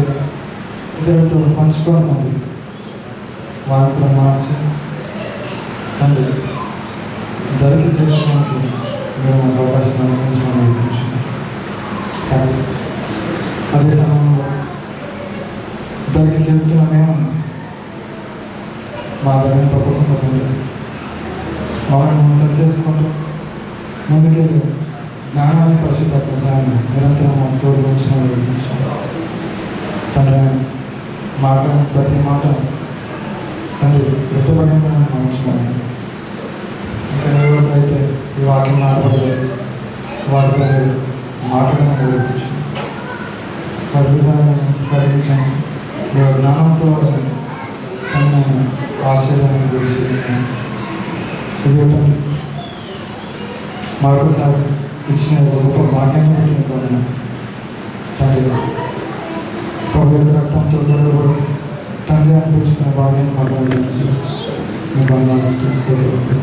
ఇతరులతో పంచుకోవడం తండ్రి వారికి కూడా మార్చి తండ్రి ధరికి చేసుకోవడానికి మేము మాకు అవకాశం అనుభవించాము. కానీ అదే సమయంలో ధరికి చెబుతున్న మేము మా ధరని తప్పకుండా మమ్మల్ని సరి చేసుకుంటూ ముందుకెళ్ళి జ్ఞానాన్ని పరిశుద్ధాత్మ సాయాన్ని నిరంతరం మాకు తోడు ఉంచిన తండ్రి మాట్లాడిన ప్రతి మాట తండ్రి ఎత్తబడిన ఉంచుకోండి. ఇంకా ఎవరికైతే ఈ వాక్యం మాట్లాడలేదు వారితో మాట్లాడడం జరుగుతుంది. వారి విధానాన్ని కలిగించండి. మీ జ్ఞానంతో తన ఆశ్చర్యాన్ని గురించి తండ్రి మరొకసారి ఇచ్చిన గొప్ప భాగ్యాన్ని పెట్టుకుంటున్నాను. తండ్రి పవిత్ర రక్తంతో గొడవలు తండ్రి అనిపించుకున్న భాగ్యాన్ని మాకు అందించి మీ బంధాలు తీసుకెళ్తుంది.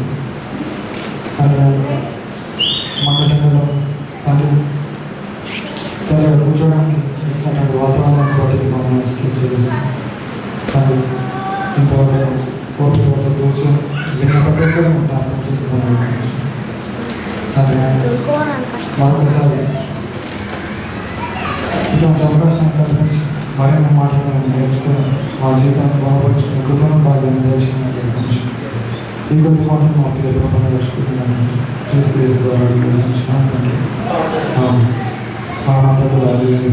తండ్రి మండలంలో తండ్రి చాలా కూర్చోడానికి ఇచ్చినటువంటి వాతావరణాన్ని బట్టి మమ్మల్ని చేస్తుంది. తండ్రి ఇంతవరకు కోరికలతో కూర్చొని విన్న ప్రతి ఒక్కరు జ్ఞాపకం చేసుకున్నాను. తండ్రి మరొకసారి ఇటువంటి అవకాశాన్ని కల్పించి మరిన్ని మాటలను నేర్చుకుని మా జీవితాన్ని బాగుపరుచుకుని కుటుంబ భాగ్యాన్ని నేర్చుకున్నట్టు ఈ కొద్ది మాటలు మా పిల్లలు నేర్చుకుంటున్నాను. క్రీస్తు యేసు ద్వారా అడిగి